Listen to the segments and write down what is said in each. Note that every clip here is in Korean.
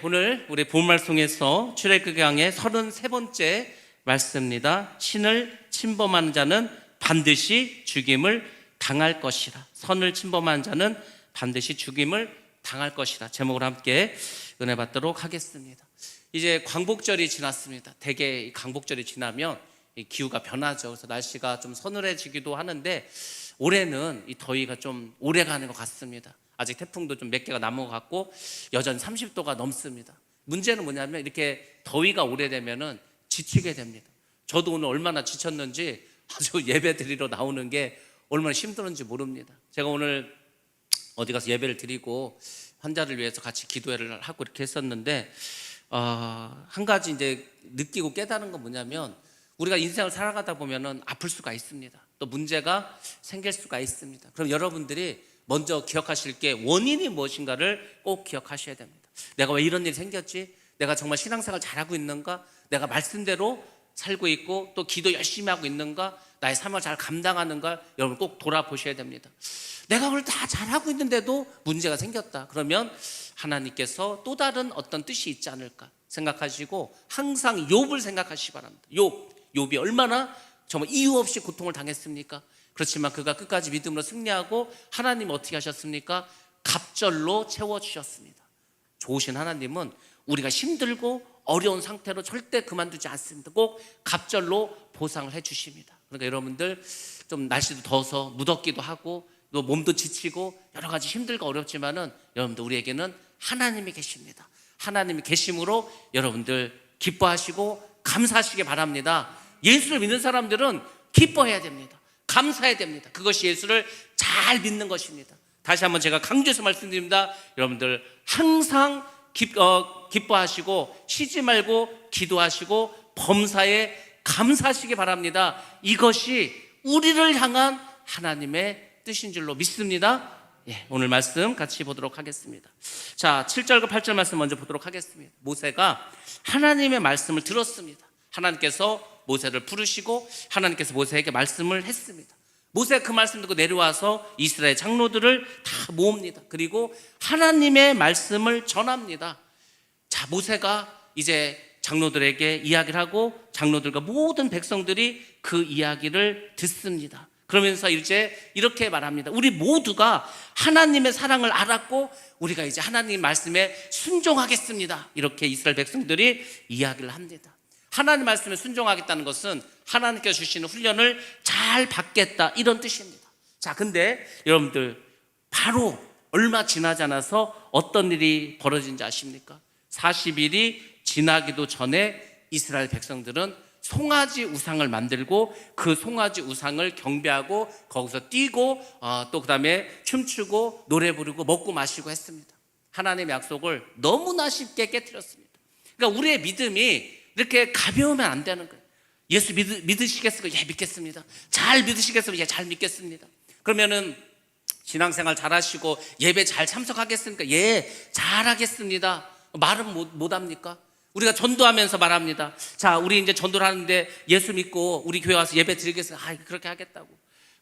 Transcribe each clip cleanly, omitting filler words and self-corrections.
오늘 우리 본말송에서 출애굽기 강의 33번째 말씀입니다. 신을 침범하는 자는 반드시 죽임을 당할 것이라. 선을 침범하는 자는 반드시 죽임을 당할 것이라. 제목으로 함께 은혜 받도록 하겠습니다. 이제 광복절이 지났습니다. 대개 광복절이 지나면 이 기후가 변하죠. 그래서 날씨가 좀 서늘해지기도 하는데 올해는 이 더위가 좀 오래 가는 것 같습니다. 아직 태풍도 좀 몇 개가 남은 것 같고 여전히 30도가 넘습니다. 문제는 뭐냐면 이렇게 더위가 오래되면은 지치게 됩니다. 저도 오늘 얼마나 지쳤는지 아주 예배 드리러 나오는 게 얼마나 힘들었는지 모릅니다. 제가 오늘 어디 가서 예배를 드리고 환자를 위해서 같이 기도회를 하고 이렇게 했었는데 한 가지 이제 느끼고 깨달은 건 뭐냐면 우리가 인생을 살아가다 보면은 아플 수가 있습니다. 또 문제가 생길 수가 있습니다. 그럼 여러분들이 먼저 기억하실 게 원인이 무엇인가를 꼭 기억하셔야 됩니다. 내가 왜 이런 일이 생겼지? 내가 정말 신앙생활 잘하고 있는가? 내가 말씀대로 살고 있고 또 기도 열심히 하고 있는가? 나의 삶을 잘 감당하는가? 여러분 꼭 돌아보셔야 됩니다. 내가 오늘 다 잘하고 있는데도 문제가 생겼다. 그러면 하나님께서 또 다른 어떤 뜻이 있지 않을까 생각하시고 항상 욥을 생각하시기 바랍니다. 욥이 얼마나 정말 이유 없이 고통을 당했습니까? 그렇지만 그가 끝까지 믿음으로 승리하고 하나님 어떻게 하셨습니까? 갑절로 채워주셨습니다. 좋으신 하나님은 우리가 힘들고 어려운 상태로 절대 그만두지 않습니다. 꼭 갑절로 보상을 해주십니다. 그러니까 여러분들 좀 날씨도 더워서 무덥기도 하고 또 몸도 지치고 여러 가지 힘들고 어렵지만은 여러분들 우리에게는 하나님이 계십니다. 하나님이 계심으로 여러분들 기뻐하시고 감사하시기 바랍니다. 예수를 믿는 사람들은 기뻐해야 됩니다. 감사해야 됩니다. 그것이 예수를 잘 믿는 것입니다. 다시 한번 제가 강조해서 말씀드립니다. 여러분들 항상 기뻐하시고 쉬지 말고 기도하시고 범사에 감사하시기 바랍니다. 이것이 우리를 향한 하나님의 뜻인 줄로 믿습니다. 오늘 말씀 같이 보도록 하겠습니다. 자, 7절과 8절 말씀 먼저 보도록 하겠습니다. 모세가 하나님의 말씀을 들었습니다. 하나님께서 모세를 부르시고 하나님께서 모세에게 말씀을 했습니다. 모세가 그 말씀 듣고 내려와서 이스라엘 장로들을 다 모읍니다. 그리고 하나님의 말씀을 전합니다. 자, 모세가 이제 장로들에게 이야기를 하고 장로들과 모든 백성들이 그 이야기를 듣습니다. 그러면서 이제 이렇게 말합니다. 우리 모두가 하나님의 사랑을 알았고 우리가 이제 하나님 말씀에 순종하겠습니다. 이렇게 이스라엘 백성들이 이야기를 합니다. 하나님 말씀에 순종하겠다는 것은 하나님께서 주시는 훈련을 잘 받겠다 이런 뜻입니다. 자, 근데 여러분들 바로 얼마 지나지 않아서 어떤 일이 벌어진지 아십니까? 40일이 지나기도 전에 이스라엘 백성들은 송아지 우상을 만들고 그 송아지 우상을 경배하고 거기서 뛰고 또 그 다음에 춤추고 노래 부르고 먹고 마시고 했습니다. 하나님의 약속을 너무나 쉽게 깨뜨렸습니다. 그러니까 우리의 믿음이 이렇게 가벼우면 안 되는 거예요. 예수 믿으시겠습니까? 예, 믿겠습니다. 잘 믿으시겠습니까? 예, 잘 믿겠습니다. 그러면은 신앙생활 잘 하시고 예배 잘 참석하겠습니까? 예, 잘 하겠습니다. 말은 못 합니까? 우리가 전도하면서 말합니다. 자, 우리 이제 전도를 하는데 예수 믿고 우리 교회 와서 예배 드리겠습니다. 그렇게 하겠다고.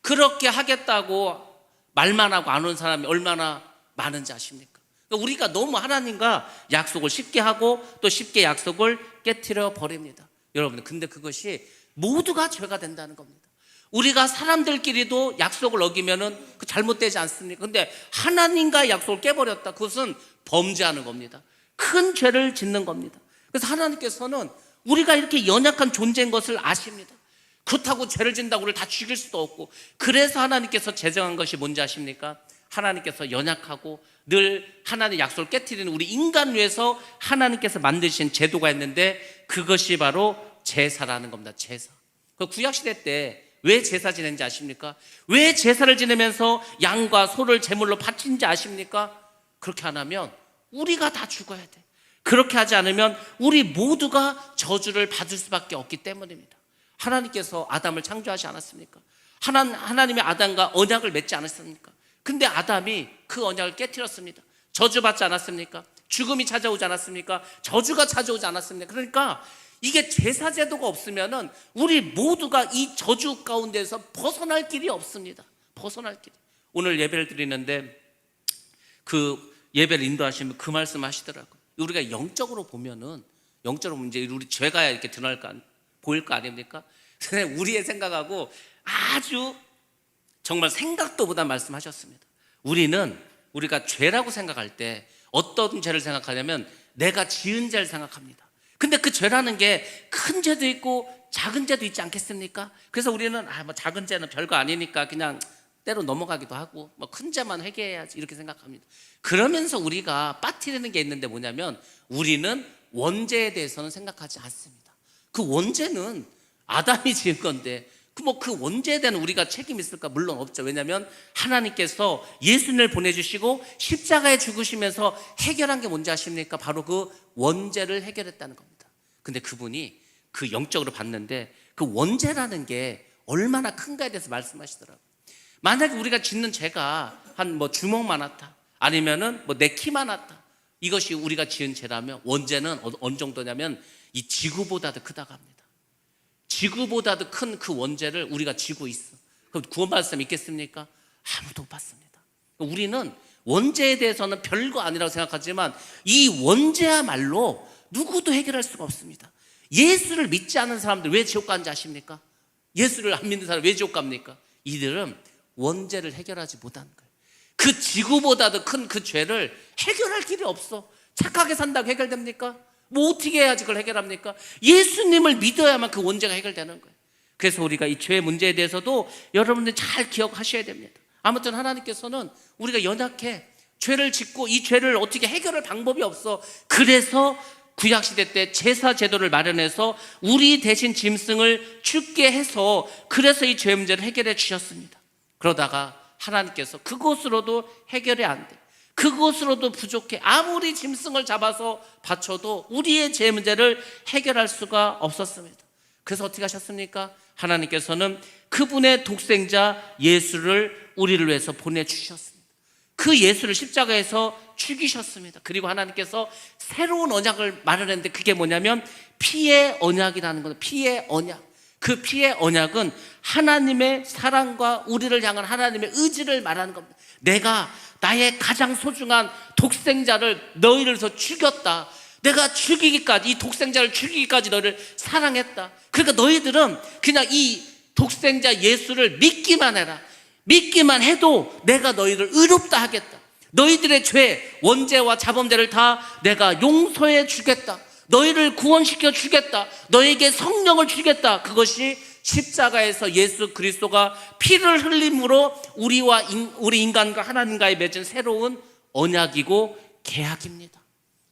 그렇게 하겠다고 말만 하고 안 오는 사람이 얼마나 많은지 아십니까? 그러니까 우리가 너무 하나님과 약속을 쉽게 하고 또 쉽게 약속을 깨트려 버립니다. 여러분, 근데 그것이 모두가 죄가 된다는 겁니다. 우리가 사람들끼리도 약속을 어기면은 그 잘못되지 않습니까? 근데 하나님과 약속을 깨버렸다. 그것은 범죄하는 겁니다. 큰 죄를 짓는 겁니다. 그래서 하나님께서는 우리가 이렇게 연약한 존재인 것을 아십니다. 그렇다고 죄를 짓는다고 우리를 다 죽일 수도 없고, 그래서 하나님께서 제정한 것이 뭔지 아십니까? 하나님께서 연약하고 늘 하나님의 약속을 깨트리는 우리 인간 위해서 하나님께서 만드신 제도가 있는데 그것이 바로 제사라는 겁니다. 제사. 그 구약시대 때 왜 제사 지냈는지 아십니까? 왜 제사를 지내면서 양과 소를 제물로 바친지 아십니까? 그렇게 안 하면 우리가 다 죽어야 돼. 그렇게 하지 않으면 우리 모두가 저주를 받을 수밖에 없기 때문입니다. 하나님께서 아담을 창조하지 않았습니까? 하나님의 아담과 언약을 맺지 않았습니까? 근데 아담이 그 언약을 깨트렸습니다. 저주받지 않았습니까? 죽음이 찾아오지 않았습니까? 저주가 찾아오지 않았습니까? 그러니까 이게 제사제도가 없으면은 우리 모두가 이 저주 가운데서 벗어날 길이 없습니다. 벗어날 길이. 오늘 예배를 드리는데 그 예배를 인도하시면 그 말씀 하시더라고요. 우리가 영적으로 보면은, 영적으로 이제 우리 죄가 이렇게 보일 거 아닙니까? 우리의 생각하고 아주 정말 생각도 보다 말씀하셨습니다. 우리가 죄라고 생각할 때 어떤 죄를 생각하냐면 내가 지은 죄를 생각합니다. 근데 그 죄라는 게 큰 죄도 있고 작은 죄도 있지 않겠습니까? 그래서 우리는 뭐 작은 죄는 별거 아니니까 그냥 때로 넘어가기도 하고 뭐 큰 죄만 회개해야지 이렇게 생각합니다. 그러면서 우리가 빠뜨리는 게 있는데 뭐냐면 우리는 원죄에 대해서는 생각하지 않습니다. 그 원죄는 아담이 지은 건데 그 원죄에 대한 우리가 책임 있을까? 물론 없죠. 왜냐하면 하나님께서 예수님을 보내주시고 십자가에 죽으시면서 해결한 게 뭔지 아십니까? 바로 그 원죄를 해결했다는 겁니다. 근데 그분이 그 영적으로 봤는데 그 원죄라는 게 얼마나 큰가에 대해서 말씀하시더라고요. 만약에 우리가 짓는 죄가 한 뭐 주먹만하다, 아니면은 뭐 내 키만하다, 이것이 우리가 지은 죄라면 원죄는 어느 정도냐면 이 지구보다도 크다고 합니다. 지구보다도 큰 그 원죄를 우리가 지고 있어. 그럼 구원받을 사람 있겠습니까? 아무도 못 받습니다. 우리는 원죄에 대해서는 별거 아니라고 생각하지만 이 원죄야말로 누구도 해결할 수가 없습니다. 예수를 믿지 않는 사람들 왜 지옥 가는지 아십니까? 예수를 안 믿는 사람 왜 지옥 갑니까? 이들은 원죄를 해결하지 못하는 거예요. 그 지구보다도 큰 그 죄를 해결할 길이 없어. 착하게 산다고 해결됩니까? 뭐 어떻게 해야지 그걸 해결합니까? 예수님을 믿어야만 그 원죄가 해결되는 거예요. 그래서 우리가 이 죄의 문제에 대해서도 여러분들 잘 기억하셔야 됩니다. 아무튼 하나님께서는 우리가 연약해, 죄를 짓고 이 죄를 어떻게 해결할 방법이 없어. 그래서 구약시대 때 제사 제도를 마련해서 우리 대신 짐승을 죽게 해서 그래서 이 죄 문제를 해결해 주셨습니다. 그러다가 하나님께서 그것으로도 해결이 안 돼. 그것으로도 부족해. 아무리 짐승을 잡아서 바쳐도 우리의 죄 문제를 해결할 수가 없었습니다. 그래서 어떻게 하셨습니까? 하나님께서는 그분의 독생자 예수를 우리를 위해서 보내주셨습니다. 그 예수를 십자가에서 죽이셨습니다. 그리고 하나님께서 새로운 언약을 마련했는데 그게 뭐냐면 피의 언약이라는 거예요. 피의 언약. 그 피의 언약은 하나님의 사랑과 우리를 향한 하나님의 의지를 말하는 겁니다. 내가 나의 가장 소중한 독생자를 너희를 위해서 죽였다. 내가 죽이기까지, 이 독생자를 죽이기까지 너희를 사랑했다. 그러니까 너희들은 그냥 이 독생자 예수를 믿기만 해라. 믿기만 해도 내가 너희를 의롭다 하겠다. 너희들의 죄, 원죄와 자범죄를 다 내가 용서해 주겠다. 너희를 구원시켜 주겠다. 너에게 성령을 주겠다. 그것이 십자가에서 예수 그리스도가 피를 흘림으로 우리 인간과 하나님과의 맺은 새로운 언약이고 계약입니다.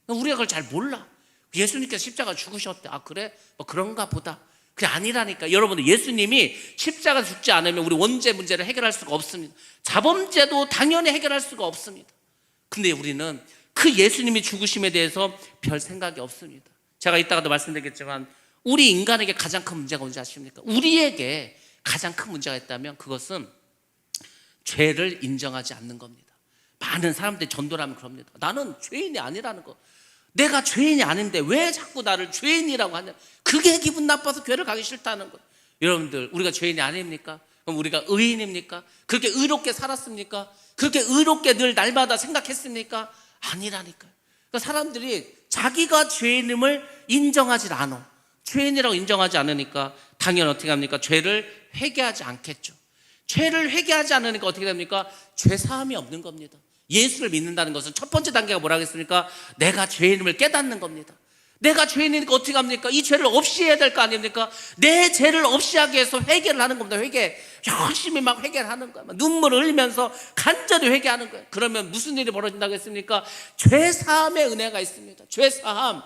우리가 그걸 잘 몰라. 예수님께서 십자가 죽으셨대. 아 그래? 뭐 그런가 보다. 그게 아니라니까. 여러분들, 예수님이 십자가 죽지 않으면 우리 원죄 문제를 해결할 수가 없습니다. 자범죄도 당연히 해결할 수가 없습니다. 근데 우리는 그 예수님이 죽으심에 대해서 별 생각이 없습니다. 제가 이따가도 말씀드리겠지만 우리 인간에게 가장 큰 문제가 뭔지 아십니까? 우리에게 가장 큰 문제가 있다면 그것은 죄를 인정하지 않는 겁니다. 많은 사람들이 전도를 하면 그럽니다. 나는 죄인이 아니라는 거. 내가 죄인이 아닌데 왜 자꾸 나를 죄인이라고 하냐. 그게 기분 나빠서 교회를 가기 싫다는 거예요. 여러분들, 우리가 죄인이 아닙니까? 그럼 우리가 의인입니까? 그렇게 의롭게 살았습니까? 그렇게 의롭게 늘 날마다 생각했습니까? 아니라니까요. 그러니까 사람들이 자기가 죄인임을 인정하지 않아. 죄인이라고 인정하지 않으니까 당연히 어떻게 합니까? 죄를 회개하지 않겠죠. 죄를 회개하지 않으니까 어떻게 됩니까? 죄사함이 없는 겁니다. 예수를 믿는다는 것은 첫 번째 단계가 뭐라 하겠습니까? 내가 죄인임을 깨닫는 겁니다. 내가 죄인이니까 어떻게 합니까? 이 죄를 없이 해야 될 거 아닙니까? 내 죄를 없이 하기 위해서 회개를 하는 겁니다. 회개. 열심히 막 회개를 하는 거야. 눈물을 흘리면서 간절히 회개하는 거예요. 그러면 무슨 일이 벌어진다고 했습니까? 죄사함의 은혜가 있습니다. 죄사함.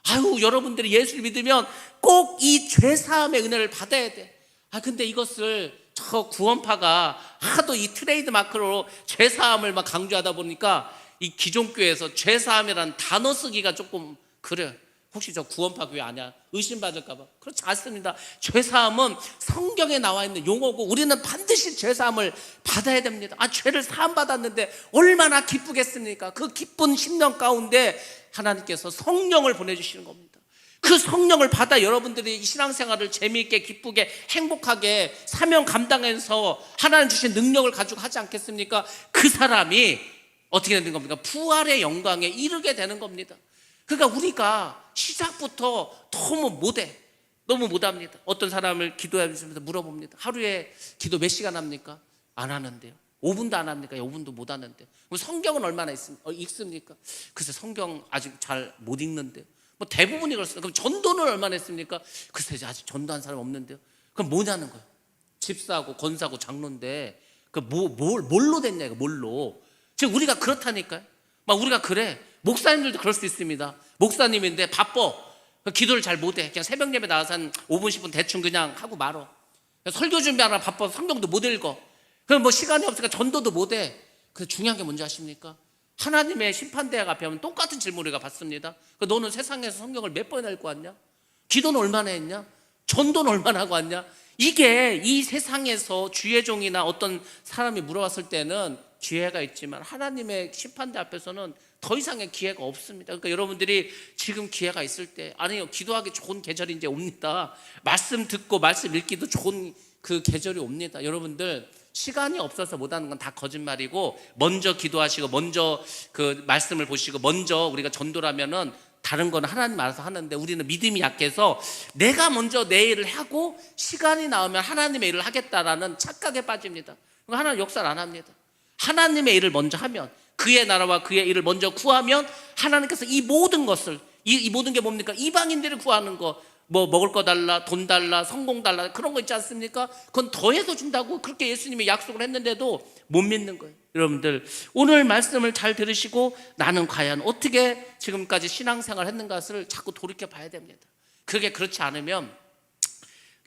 아유, 여러분들이 예수를 믿으면 꼭 이 죄사함의 은혜를 받아야 돼. 근데 이것을 저 구원파가 하도 이 트레이드 마크로 죄사함을 막 강조하다 보니까 이 기존교회에서 죄사함이라는 단어 쓰기가 조금 그래요. 혹시 저 구원파 교회 아니야? 의심받을까 봐. 그렇지 않습니다. 죄사함은 성경에 나와 있는 용어고 우리는 반드시 죄사함을 받아야 됩니다. 죄를 사함 받았는데 얼마나 기쁘겠습니까? 그 기쁜 심령 가운데 하나님께서 성령을 보내주시는 겁니다. 그 성령을 받아 여러분들이 이 신앙생활을 재미있게 기쁘게 행복하게 사명 감당해서 하나님 주신 능력을 가지고 하지 않겠습니까? 그 사람이 어떻게 되는 겁니까? 부활의 영광에 이르게 되는 겁니다. 그러니까 우리가 시작부터 너무 못해. 너무 못합니다. 어떤 사람을 기도하면서 물어봅니다. 하루에 기도 몇 시간 합니까? 안 하는데요. 5분도 안 합니까? 5분도 못 하는데. 성경은 얼마나 읽습니까? 글쎄 성경 아직 잘 못 읽는데요. 뭐 대부분이 그렇습니다. 그럼 전도는 얼마나 했습니까? 글쎄 아직 전도한 사람 없는데요. 그럼 뭐냐는 거예요. 집사고 권사고 장로인데 뭘로 됐냐 이거 뭘로. 지금 우리가 그렇다니까요. 막 우리가 그래. 목사님들도 그럴 수 있습니다. 목사님인데 바빠. 기도를 잘 못해. 그냥 새벽 예배 나와서 한 5분 10분 대충 그냥 하고 말어. 설교 준비하느라 바빠서 성경도 못 읽어. 그럼 뭐 시간이 없으니까 전도도 못해. 근데 중요한 게 뭔지 아십니까? 하나님의 심판대학 앞에 하면 똑같은 질문을 우리가 받습니다. 너는 세상에서 성경을 몇 번이나 읽고 왔냐? 기도는 얼마나 했냐? 전도는 얼마나 하고 왔냐? 이게 이 세상에서 주의 종이나 어떤 사람이 물어봤을 때는 기회가 있지만 하나님의 심판대 앞에서는 더 이상의 기회가 없습니다. 그러니까 여러분들이 지금 기회가 있을 때, 아니요, 기도하기 좋은 계절이 이제 옵니다. 말씀 듣고 말씀 읽기도 좋은 그 계절이 옵니다. 여러분들 시간이 없어서 못하는 건 다 거짓말이고, 먼저 기도하시고 먼저 그 말씀을 보시고 먼저 우리가 전도라면은 다른 건 하나님 알아서 하는데, 우리는 믿음이 약해서 내가 먼저 내 일을 하고 시간이 나오면 하나님의 일을 하겠다라는 착각에 빠집니다. 하나님 역사를 안 합니다. 하나님의 일을 먼저 하면, 그의 나라와 그의 일을 먼저 구하면 하나님께서 이 모든 것을, 이 모든 게 뭡니까? 이방인들을 구하는 거, 뭐 먹을 거 달라, 돈 달라, 성공 달라, 그런 거 있지 않습니까? 그건 더해서 준다고 그렇게 예수님이 약속을 했는데도 못 믿는 거예요. 여러분들 오늘 말씀을 잘 들으시고 나는 과연 어떻게 지금까지 신앙생활을 했는가를 자꾸 돌이켜 봐야 됩니다. 그게 그렇지 않으면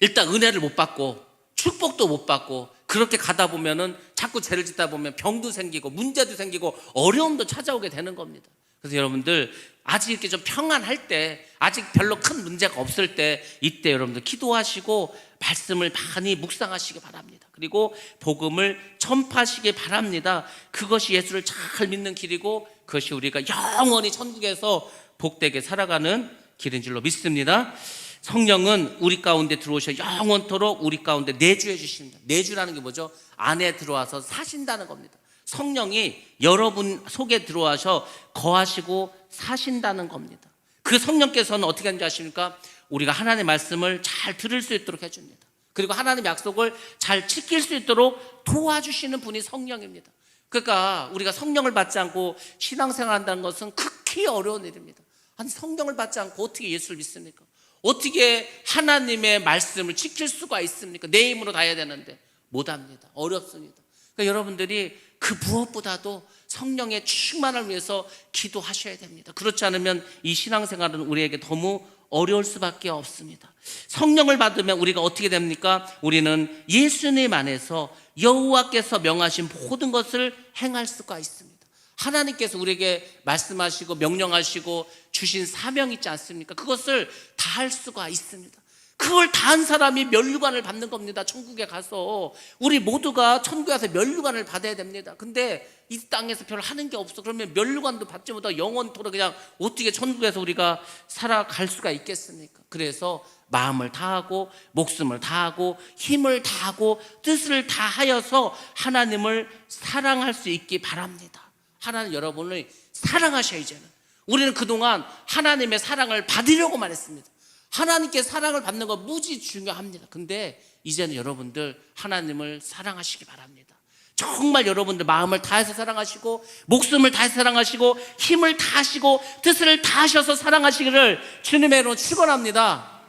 일단 은혜를 못 받고 축복도 못 받고, 그렇게 가다 보면은 자꾸 죄를 짓다 보면 병도 생기고 문제도 생기고 어려움도 찾아오게 되는 겁니다. 그래서 여러분들 아직 이렇게 좀 평안할 때, 아직 별로 큰 문제가 없을 때, 이때 여러분들 기도하시고 말씀을 많이 묵상하시기 바랍니다. 그리고 복음을 전파하시기 바랍니다. 그것이 예수를 잘 믿는 길이고, 그것이 우리가 영원히 천국에서 복되게 살아가는 길인 줄로 믿습니다. 성령은 우리 가운데 들어오셔 영원토록 우리 가운데 내주해 주십니다. 내주라는 게 뭐죠? 안에 들어와서 사신다는 겁니다. 성령이 여러분 속에 들어와서 거하시고 사신다는 겁니다. 그 성령께서는 어떻게 하는지 아십니까? 우리가 하나님의 말씀을 잘 들을 수 있도록 해줍니다. 그리고 하나님의 약속을 잘 지킬 수 있도록 도와주시는 분이 성령입니다. 그러니까 우리가 성령을 받지 않고 신앙생활 한다는 것은 극히 어려운 일입니다. 아니, 성령을 받지 않고 어떻게 예수를 믿습니까? 어떻게 하나님의 말씀을 지킬 수가 있습니까? 내 힘으로 다 해야 되는데 못합니다. 어렵습니다. 그러니까 여러분들이 그 무엇보다도 성령의 충만을 위해서 기도하셔야 됩니다. 그렇지 않으면 이 신앙생활은 우리에게 너무 어려울 수밖에 없습니다. 성령을 받으면 우리가 어떻게 됩니까? 우리는 예수님 안에서 여호와께서 명하신 모든 것을 행할 수가 있습니다. 하나님께서 우리에게 말씀하시고 명령하시고 주신 사명 있지 않습니까? 그것을 다 할 수가 있습니다. 그걸 다 한 사람이 면류관을 받는 겁니다. 천국에 가서 우리 모두가 천국에 가서 면류관을 받아야 됩니다. 근데 이 땅에서 별 하는 게 없어. 그러면 면류관도 받지 못하고 영원토록 그냥 어떻게 천국에서 우리가 살아갈 수가 있겠습니까? 그래서 마음을 다하고 목숨을 다하고 힘을 다하고 뜻을 다하여서 하나님을 사랑할 수 있기 바랍니다. 하나님 여러분을 사랑하셔야 이제는. 우리는 그동안 하나님의 사랑을 받으려고만 했습니다. 하나님께 사랑을 받는 거 무지 중요합니다. 근데 이제는 여러분들 하나님을 사랑하시기 바랍니다. 정말 여러분들 마음을 다해서 사랑하시고 목숨을 다해서 사랑하시고 힘을 다하시고 뜻을 다하셔서 사랑하시기를 주님의 이름으로 축원합니다.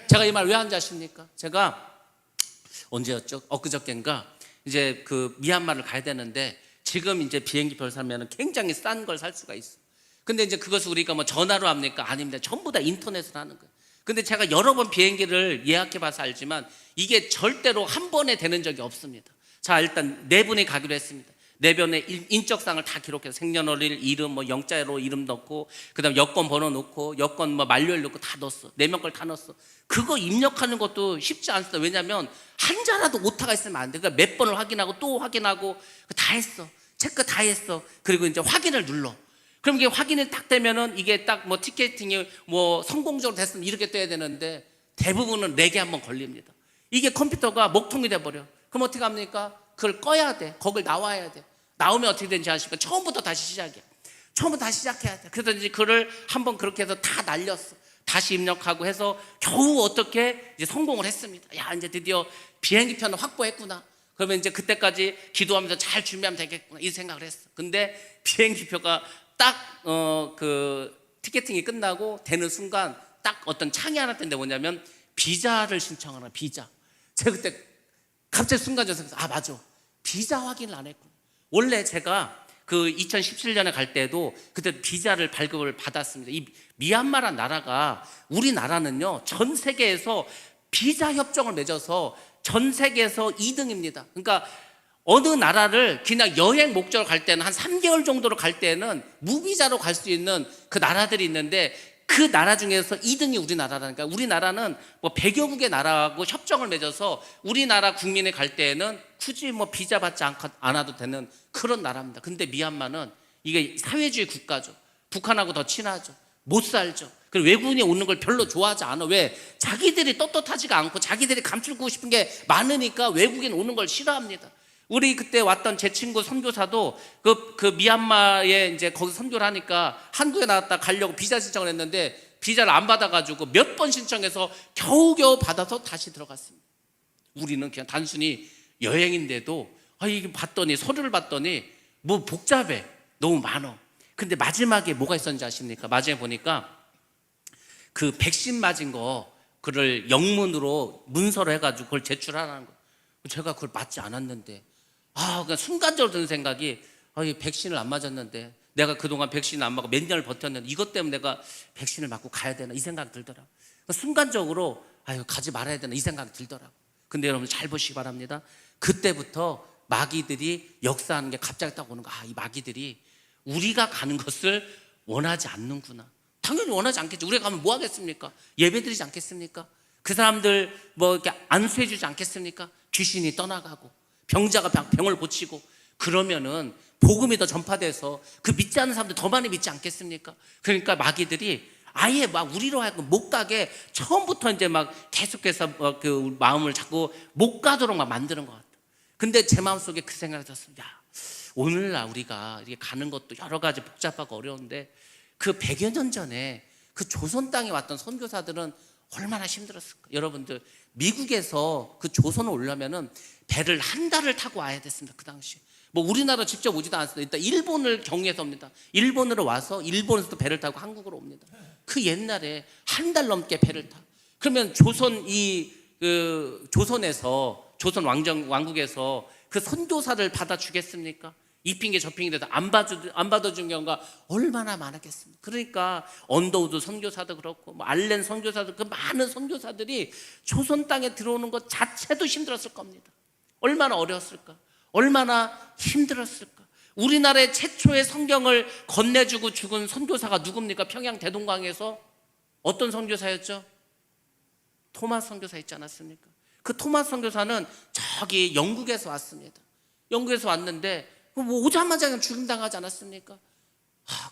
제가 이 말 왜 하는지 아십니까? 제가 언제였죠? 엊그저께인가 이제 그 미얀마를 가야 되는데, 지금 이제 비행기표 사면 굉장히 싼 걸 살 수가 있어. 근데 이제 그것을 우리가 뭐 전화로 합니까? 아닙니다. 전부 다 인터넷으로 하는 거예요. 근데 제가 여러 번 비행기를 예약해 봐서 알지만 이게 절대로 한 번에 되는 적이 없습니다. 자, 일단 4분이 가기로 했습니다. 4번의 인적사항을 다 기록해서 생년월일, 이름, 뭐 영자로 이름 넣고, 그다음 여권 번호 넣고, 여권 뭐 만료일 넣고 다 넣었어. 4명 걸 다 넣었어. 그거 입력하는 것도 쉽지 않습니다. 왜냐하면 한자라도 오타가 있으면 안 돼. 그러니까 몇 번을 확인하고 또 확인하고 다 했어. 체크 다 했어. 그리고 이제 확인을 눌러. 그럼 이게 확인이 딱 되면은 이게 딱 뭐 티켓팅이 뭐 성공적으로 됐으면 이렇게 떠야 되는데 대부분은 4개 한번 걸립니다. 이게 컴퓨터가 먹통이 돼버려. 그럼 어떻게 합니까? 그걸 꺼야 돼. 거길 나와야 돼. 나오면 어떻게 되는지 아십니까? 처음부터 다시 시작이야. 처음부터 다시 시작해야 돼. 그래서 이제 그를 한번 그렇게 해서 다 날렸어. 다시 입력하고 해서 겨우 어떻게 이제 성공을 했습니다. 야, 이제 드디어 비행기편을 확보했구나. 그러면 이제 그때까지 기도하면서 잘 준비하면 되겠구나 이 생각을 했어. 근데 비행기표가 딱 그 티켓팅이 끝나고 되는 순간 딱 어떤 창이 하나 뜬데 뭐냐면 비자를 신청하라. 비자. 제가 그때 갑자기 순간적으로 생각했어요. 아, 맞아. 비자 확인을 안 했구나. 원래 제가 그 2017년에 갈 때도 그때 비자를 발급을 받았습니다. 이 미얀마란 나라가, 우리나라는요 전 세계에서 비자 협정을 맺어서 전 세계에서 2등입니다. 그러니까 어느 나라를 그냥 여행 목적으로 갈 때는 한 3개월 정도로 갈 때는 무비자로 갈 수 있는 그 나라들이 있는데 그 나라 중에서 2등이 우리나라라니까. 우리나라는 뭐 100여 국의 나라하고 협정을 맺어서 우리나라 국민이 갈 때에는 굳이 뭐 비자 받지 않아도 되는 그런 나라입니다. 근데 미얀마는 이게 사회주의 국가죠. 북한하고 더 친하죠. 못 살죠. 그리고 외국인이 오는 걸 별로 좋아하지 않아. 왜? 자기들이 떳떳하지가 않고 자기들이 감추고 싶은 게 많으니까 외국인 오는 걸 싫어합니다. 우리 그때 왔던 제 친구 선교사도 그 미얀마에 이제 거기 선교를 하니까 한국에 나왔다 가려고 비자 신청을 했는데 비자를 안 받아가지고 몇 번 신청해서 겨우겨우 받아서 다시 들어갔습니다. 우리는 그냥 단순히 여행인데도 이게 봤더니 서류를 봤더니 뭐 복잡해. 너무 많어. 근데 마지막에 뭐가 있었는지 아십니까? 마지막에 보니까 그 백신 맞은 거 그를 영문으로 문서로 해가지고 그걸 제출하라는 거. 제가 그걸 맞지 않았는데 그냥 순간적으로 드는 생각이 이 백신을 안 맞았는데 내가 그동안 백신을 안 맞고 몇 년을 버텼는데 이것 때문에 내가 백신을 맞고 가야 되나 이 생각이 들더라고요. 순간적으로 가지 말아야 되나 이 생각이 들더라고요. 근데 여러분 잘 보시기 바랍니다. 그때부터 마귀들이 역사하는 게 갑자기 딱 오는 거야. 이 마귀들이 우리가 가는 것을 원하지 않는구나. 당연히 원하지 않겠죠. 우리가 가면 뭐 하겠습니까? 예배드리지 않겠습니까? 그 사람들 뭐 이렇게 안수해 주지 않겠습니까? 귀신이 떠나가고 병자가 병을 고치고 그러면은 복음이 더 전파돼서 그 믿지 않는 사람들 더 많이 믿지 않겠습니까? 그러니까 마귀들이 아예 막 우리로 하여금 못 가게 처음부터 이제 막 계속해서 그 마음을 자꾸 못 가도록 막 만드는 것 같아요. 근데 제 마음속에 그 생각이 들었습니다. 오늘날 우리가 이렇게 가는 것도 여러 가지 복잡하고 어려운데 그 100여 년 전에 그 조선 땅에 왔던 선교사들은 얼마나 힘들었을까. 여러분들 미국에서 그 조선을 오려면은 배를 한 달을 타고 와야 됐습니다. 그 당시 뭐 우리나라 직접 오지도 않았습니다. 일단 일본을 경유해서 옵니다. 일본으로 와서 일본에서도 배를 타고 한국으로 옵니다. 그 옛날에 한 달 넘게 배를 타. 그러면 조선 조선에서 조선 왕국에서 그 선교사를 받아주겠습니까? 이 핑계 저 핑계 돼서 안 받아준 경우가 얼마나 많았겠습니까? 그러니까 언더우드 선교사도 그렇고 뭐 알렌 선교사도 그 많은 선교사들이 조선 땅에 들어오는 것 자체도 힘들었을 겁니다. 얼마나 어려웠을까? 얼마나 힘들었을까? 우리나라의 최초의 성경을 건네주고 죽은 선교사가 누굽니까? 평양 대동강에서 어떤 선교사였죠? 토마스 선교사 있지 않았습니까? 그 토마스 선교사는 저기 영국에서 왔습니다. 영국에서 왔는데 뭐 오자마자 그냥 죽임당하지 않았습니까?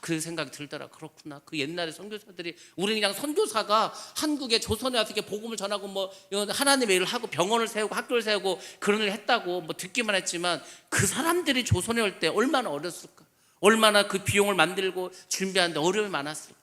그 생각이 들더라. 그렇구나. 그 옛날에 선교사들이 우리는 그냥 선교사가 한국에 조선에 와서 이렇게 복음을 전하고 뭐 하나님의 일을 하고 병원을 세우고 학교를 세우고 그런 일을 했다고 뭐 듣기만 했지만 그 사람들이 조선에 올 때 얼마나 어렸을까? 얼마나 그 비용을 만들고 준비하는데 어려움이 많았을까?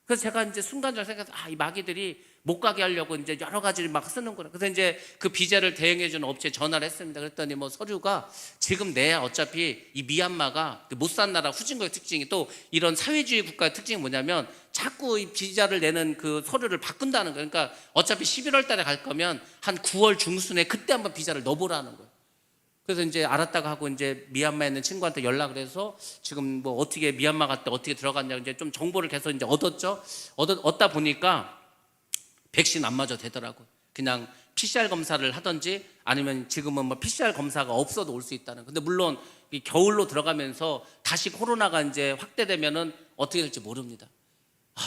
그래서 제가 이제 순간적으로 생각해서 이 마귀들이 못 가게 하려고 이제 여러 가지를 막 쓰는구나. 그래서 이제 그 비자를 대행해주는 업체에 전화를 했습니다. 그랬더니 뭐 서류가 지금 내야 어차피 이 미얀마가 못 산 나라 후진국의 특징이 또 이런 사회주의 국가의 특징이 뭐냐면 자꾸 이 비자를 내는 그 서류를 바꾼다는 거예요. 그러니까 어차피 11월 달에 갈 거면 한 9월 중순에 그때 한번 비자를 넣어보라는 거예요. 그래서 이제 알았다가 하고 이제 미얀마에 있는 친구한테 연락을 해서 지금 뭐 어떻게 미얀마 갔다 어떻게 들어갔냐 이제 좀 정보를 계속 이제 얻었죠. 얻다 보니까 백신 안 맞아도 되더라고요. 그냥 PCR 검사를 하든지 아니면 지금은 뭐 PCR 검사가 없어도 올 수 있다는. 근데 물론 이 겨울로 들어가면서 다시 코로나가 이제 확대되면은 어떻게 될지 모릅니다.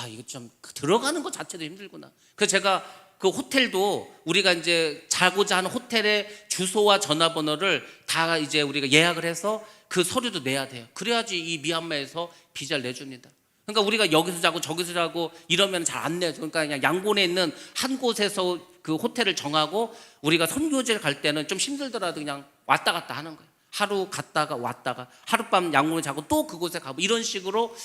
이거 좀 들어가는 것 자체도 힘들구나. 그래서 제가 그 호텔도 우리가 이제 자고자 하는 호텔의 주소와 전화번호를 다 이제 우리가 예약을 해서 그 서류도 내야 돼요. 그래야지 이 미얀마에서 비자를 내줍니다. 그러니까 우리가 여기서 자고 저기서 자고 이러면 잘 안 내죠. 그러니까 그냥 양곤에 있는 한 곳에서 그 호텔을 정하고 우리가 선교지를 갈 때는 좀 힘들더라도 그냥 왔다 갔다 하는 거예요. 하루 갔다가 왔다가 하룻밤 양문을 자고 또 그곳에 가고 이런 식으로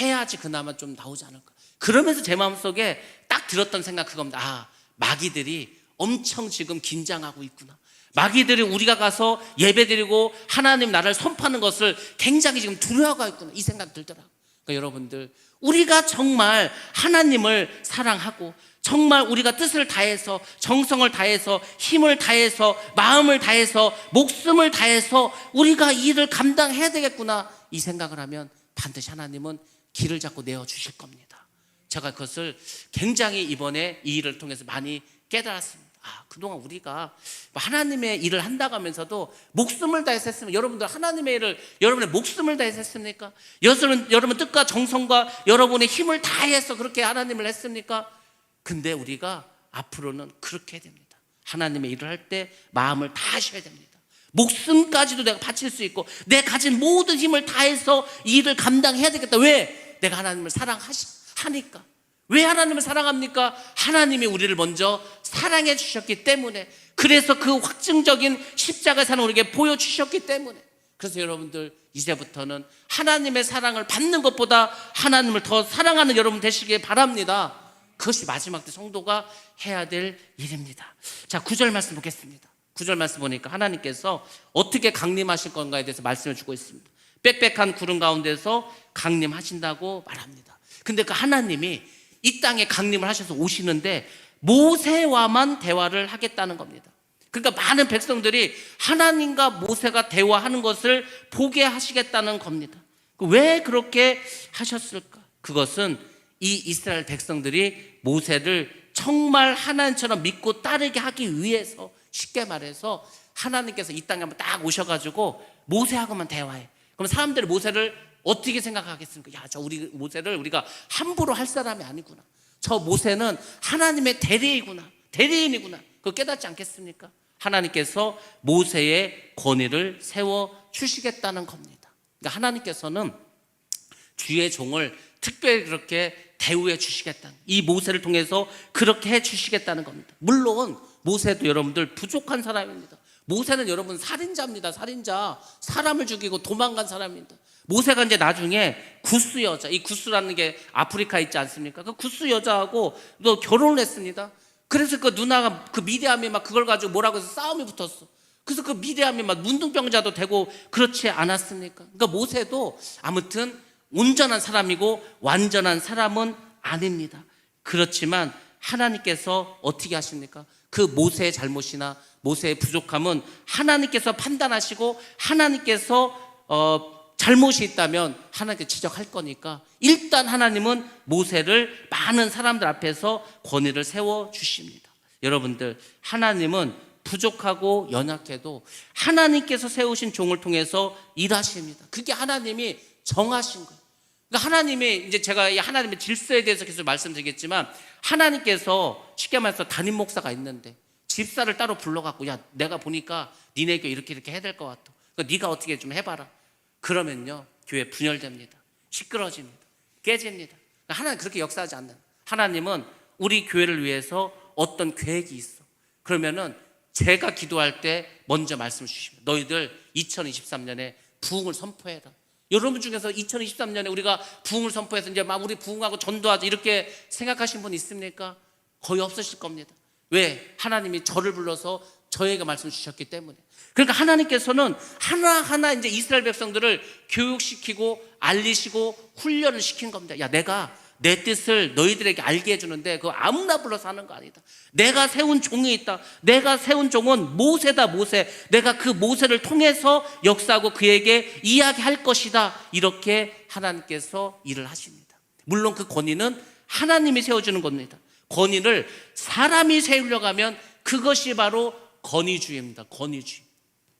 해야지 그나마 좀 나오지 않을까. 그러면서 제 마음속에 딱 들었던 생각 그겁니다. 아, 마귀들이 엄청 지금 긴장하고 있구나. 마귀들이 우리가 가서 예배드리고 하나님 나라를 선포하는 것을 굉장히 지금 두려워하고 있구나. 이 생각 들더라고요. 그러니까 여러분들, 우리가 정말 하나님을 사랑하고 정말 우리가 뜻을 다해서 정성을 다해서 힘을 다해서 마음을 다해서 목숨을 다해서 우리가 이 일을 감당해야 되겠구나, 이 생각을 하면 반드시 하나님은 길을 잡고 내어주실 겁니다. 제가 그것을 굉장히 이번에 이 일을 통해서 많이 깨달았습니다. 아, 그동안 우리가 하나님의 일을 한다고 하면서도 목숨을 다해서 했으면, 여러분들 하나님의 일을 여러분의 목숨을 다해서 했습니까? 여러분 뜻과 정성과 여러분의 힘을 다해서 그렇게 하나님을 했습니까? 근데 우리가 앞으로는 그렇게 해야 됩니다. 하나님의 일을 할 때 마음을 다하셔야 됩니다. 목숨까지도 내가 바칠 수 있고 내 가진 모든 힘을 다해서 이 일을 감당해야 되겠다. 왜? 내가 하나님을 사랑하니까. 왜 하나님을 사랑합니까? 하나님이 우리를 먼저 사랑해 주셨기 때문에, 그래서 그 확증적인 십자가의 사랑을 우리에게 보여주셨기 때문에. 그래서 여러분들 이제부터는 하나님의 사랑을 받는 것보다 하나님을 더 사랑하는 여러분 되시길 바랍니다. 그것이 마지막 때 성도가 해야 될 일입니다. 자, 9절 말씀 보겠습니다. 9절 말씀 보니까 하나님께서 어떻게 강림하실 건가에 대해서 말씀을 주고 있습니다. 빽빽한 구름 가운데서 강림하신다고 말합니다. 근데 그 하나님이 이 땅에 강림을 하셔서 오시는데 모세와만 대화를 하겠다는 겁니다. 그러니까 많은 백성들이 하나님과 모세가 대화하는 것을 보게 하시겠다는 겁니다. 왜 그렇게 하셨을까? 그것은 이 이스라엘 백성들이 모세를 정말 하나님처럼 믿고 따르게 하기 위해서, 쉽게 말해서 하나님께서 이 땅에 한번 딱 오셔가지고 모세하고만 대화해. 그럼 사람들이 모세를 어떻게 생각하겠습니까? 야, 저 우리 모세를 우리가 함부로 할 사람이 아니구나. 저 모세는 하나님의 대리인이구나. 그거 깨닫지 않겠습니까? 하나님께서 모세의 권위를 세워주시겠다는 겁니다. 그러니까 하나님께서는 주의 종을 특별히 그렇게 대우해 주시겠다는, 이 모세를 통해서 그렇게 해 주시겠다는 겁니다. 물론 모세도 여러분들 부족한 사람입니다. 모세는 여러분 살인자입니다. 살인자. 사람을 죽이고 도망간 사람입니다. 모세가 이제 나중에 구스 여자, 이 구스라는 게 아프리카 있지 않습니까? 그 구스 여자하고 또 결혼을 했습니다. 그래서 그 누나가 그 미디암이 막 그걸 가지고 뭐라고 해서 싸움이 붙었어. 그래서 그 미디암이 막 문둥병자도 되고 그렇지 않았습니까? 그러니까 모세도 아무튼 온전한 사람이고 완전한 사람은 아닙니다. 그렇지만 하나님께서 어떻게 하십니까? 그 모세의 잘못이나 모세의 부족함은 하나님께서 판단하시고 하나님께서 잘못이 있다면 하나님께 지적할 거니까 일단 하나님은 모세를 많은 사람들 앞에서 권위를 세워주십니다. 여러분들, 하나님은 부족하고 연약해도 하나님께서 세우신 종을 통해서 일하십니다. 그게 하나님이 정하신 거예요. 그러니까 하나님이, 이제 제가 이 하나님의 질서에 대해서 계속 말씀드리겠지만, 하나님께서 쉽게 말해서 담임 목사가 있는데 집사를 따로 불러갖고, 야, 내가 보니까 니네 교회 이렇게 해야 될 것 같아. 그러니까 네가 어떻게 좀 해봐라. 그러면요, 교회 분열됩니다. 시끄러집니다. 깨집니다. 그러니까 하나님 그렇게 역사하지 않는, 하나님은 우리 교회를 위해서 어떤 계획이 있어. 그러면은 제가 기도할 때 먼저 말씀 주십니다. 너희들 2023년에 부흥을 선포해라. 여러분 중에서 2023년에 우리가 부흥을 선포해서 이제 막 우리 부흥하고 전도하자 이렇게 생각하신 분 있습니까? 거의 없으실 겁니다. 왜? 하나님이 저를 불러서 저에게 말씀 주셨기 때문에. 그러니까 하나님께서는 하나하나 이제 이스라엘 백성들을 교육시키고 알리시고 훈련을 시킨 겁니다. 야, 내가 내 뜻을 너희들에게 알게 해주는데 그거 아무나 불러서 하는 거 아니다. 내가 세운 종이 있다. 내가 세운 종은 모세다, 모세. 내가 그 모세를 통해서 역사하고 그에게 이야기할 것이다. 이렇게 하나님께서 일을 하십니다. 물론 그 권위는 하나님이 세워주는 겁니다. 권위를 사람이 세우려고 하면 그것이 바로 권위주의입니다.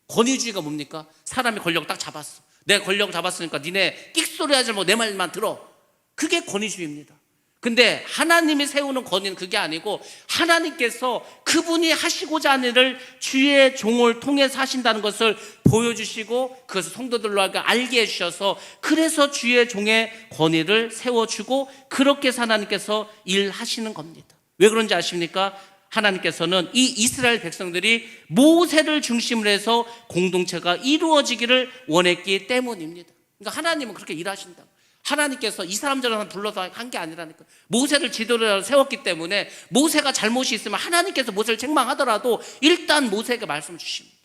권위주의가 뭡니까? 사람이 권력을 딱 잡았어. 내가 권력을 잡았으니까 니네 끽소리 하지 말고 내 말만 들어. 그게 권위주의입니다. 근데 하나님이 세우는 권위는 그게 아니고 하나님께서 그분이 하시고자 하는 일을 주의 종을 통해서 하신다는 것을 보여주시고 그것을 성도들로 알게 해주셔서, 그래서 주의 종의 권위를 세워주고 그렇게 해서 하나님께서 일하시는 겁니다. 왜 그런지 아십니까? 하나님께서는 이 이스라엘 백성들이 모세를 중심으로 해서 공동체가 이루어지기를 원했기 때문입니다. 그러니까 하나님은 그렇게 일하신다. 하나님께서 이 사람들을 불러서 한 게 아니라니까. 모세를 지도자로 세웠기 때문에 모세가 잘못이 있으면 하나님께서 모세를 책망하더라도 일단 모세에게 말씀 주십니다.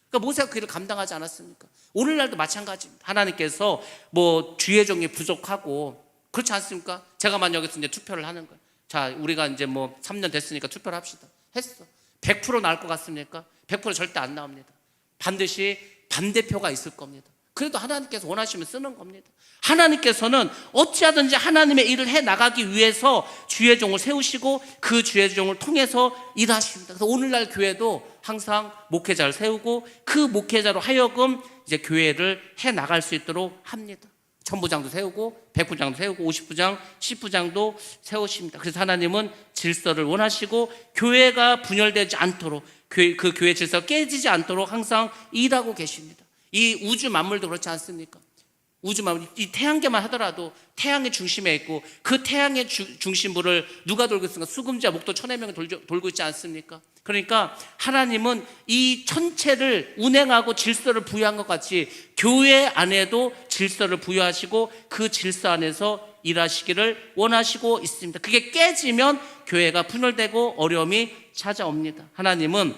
그러니까 모세가 그 일을 감당하지 않았습니까? 오늘날도 마찬가지입니다. 하나님께서 뭐 주의 종이 부족하고 그렇지 않습니까? 제가 만약에 이제 투표를 하는 거예요. 자, 우리가 이제 뭐 3년 됐으니까 투표를 합시다. 했어. 100% 나올 것 같습니까? 100% 절대 안 나옵니다. 반드시 반대표가 있을 겁니다. 그래도 하나님께서 원하시면 쓰는 겁니다. 하나님께서는 어찌하든지 하나님의 일을 해 나가기 위해서 주의 종을 세우시고 그 주의 종을 통해서 일하십니다. 그래서 오늘날 교회도 항상 목회자를 세우고 그 목회자로 하여금 이제 교회를 해 나갈 수 있도록 합니다. 천부장도 세우고 백부장도 세우고 50부장, 10부장도 세우십니다. 그래서 하나님은 질서를 원하시고 교회가 분열되지 않도록 그 교회 질서가 깨지지 않도록 항상 일하고 계십니다. 이 우주 만물도 그렇지 않습니까? 우주 만물, 이 태양계만 하더라도 태양의 중심에 있고 그 태양의 중심부를 누가 돌고 있습니까? 수금자 목도 천의 명이 돌고 있지 않습니까? 그러니까 하나님은 이 전체를 운행하고 질서를 부여한 것 같이 교회 안에도 질서를 부여하시고 그 질서 안에서 일하시기를 원하시고 있습니다. 그게 깨지면 교회가 분열되고 어려움이 찾아옵니다. 하나님은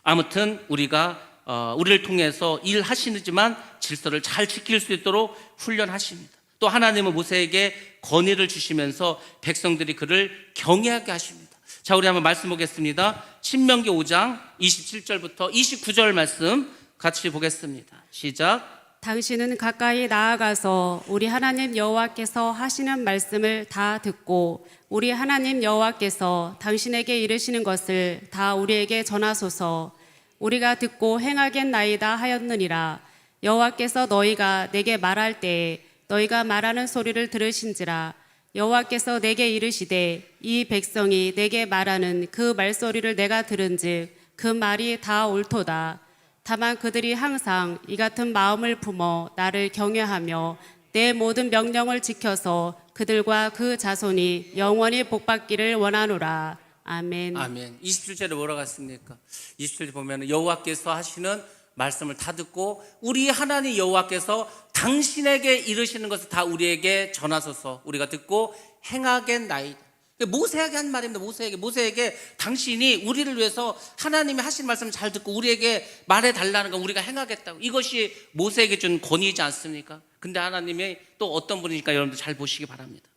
아무튼 우리를 통해서 일하시지만 질서를 잘 지킬 수 있도록 훈련하십니다. 또 하나님은 모세에게 건의를 주시면서 백성들이 그를 경외하게 하십니다. 자, 우리 한번 말씀 보겠습니다. 신명기 5장 27절부터 29절 말씀 같이 보겠습니다. 시작. 당신은 가까이 나아가서 우리 하나님 여호와께서 하시는 말씀을 다 듣고 우리 하나님 여호와께서 당신에게 이르시는 것을 다 우리에게 전하소서. 우리가 듣고 행하겠나이다 하였느니라. 여호와께서 너희가 내게 말할 때에 너희가 말하는 소리를 들으신지라. 여호와께서 내게 이르시되 이 백성이 내게 말하는 그 말소리를 내가 들은즉 그 말이 다 옳도다. 다만 그들이 항상 이 같은 마음을 품어 나를 경외하며 내 모든 명령을 지켜서 그들과 그 자손이 영원히 복받기를 원하노라. 아멘. 아멘. 27절에 뭐라고 했습니까? 27절 보면 여호와께서 하시는 말씀을 다 듣고 우리 하나님 여호와께서 당신에게 이르시는 것을 다 우리에게 전하소서. 우리가 듣고 행하겠나이다. 모세에게 한 말입니다. 모세에게 당신이 우리를 위해서 하나님이 하신 말씀을 잘 듣고 우리에게 말해달라는 거 우리가 행하겠다고. 이것이 모세에게 준 권위이지 않습니까? 근데 하나님이 또 어떤 분이니까 여러분들 잘 보시기 바랍니다.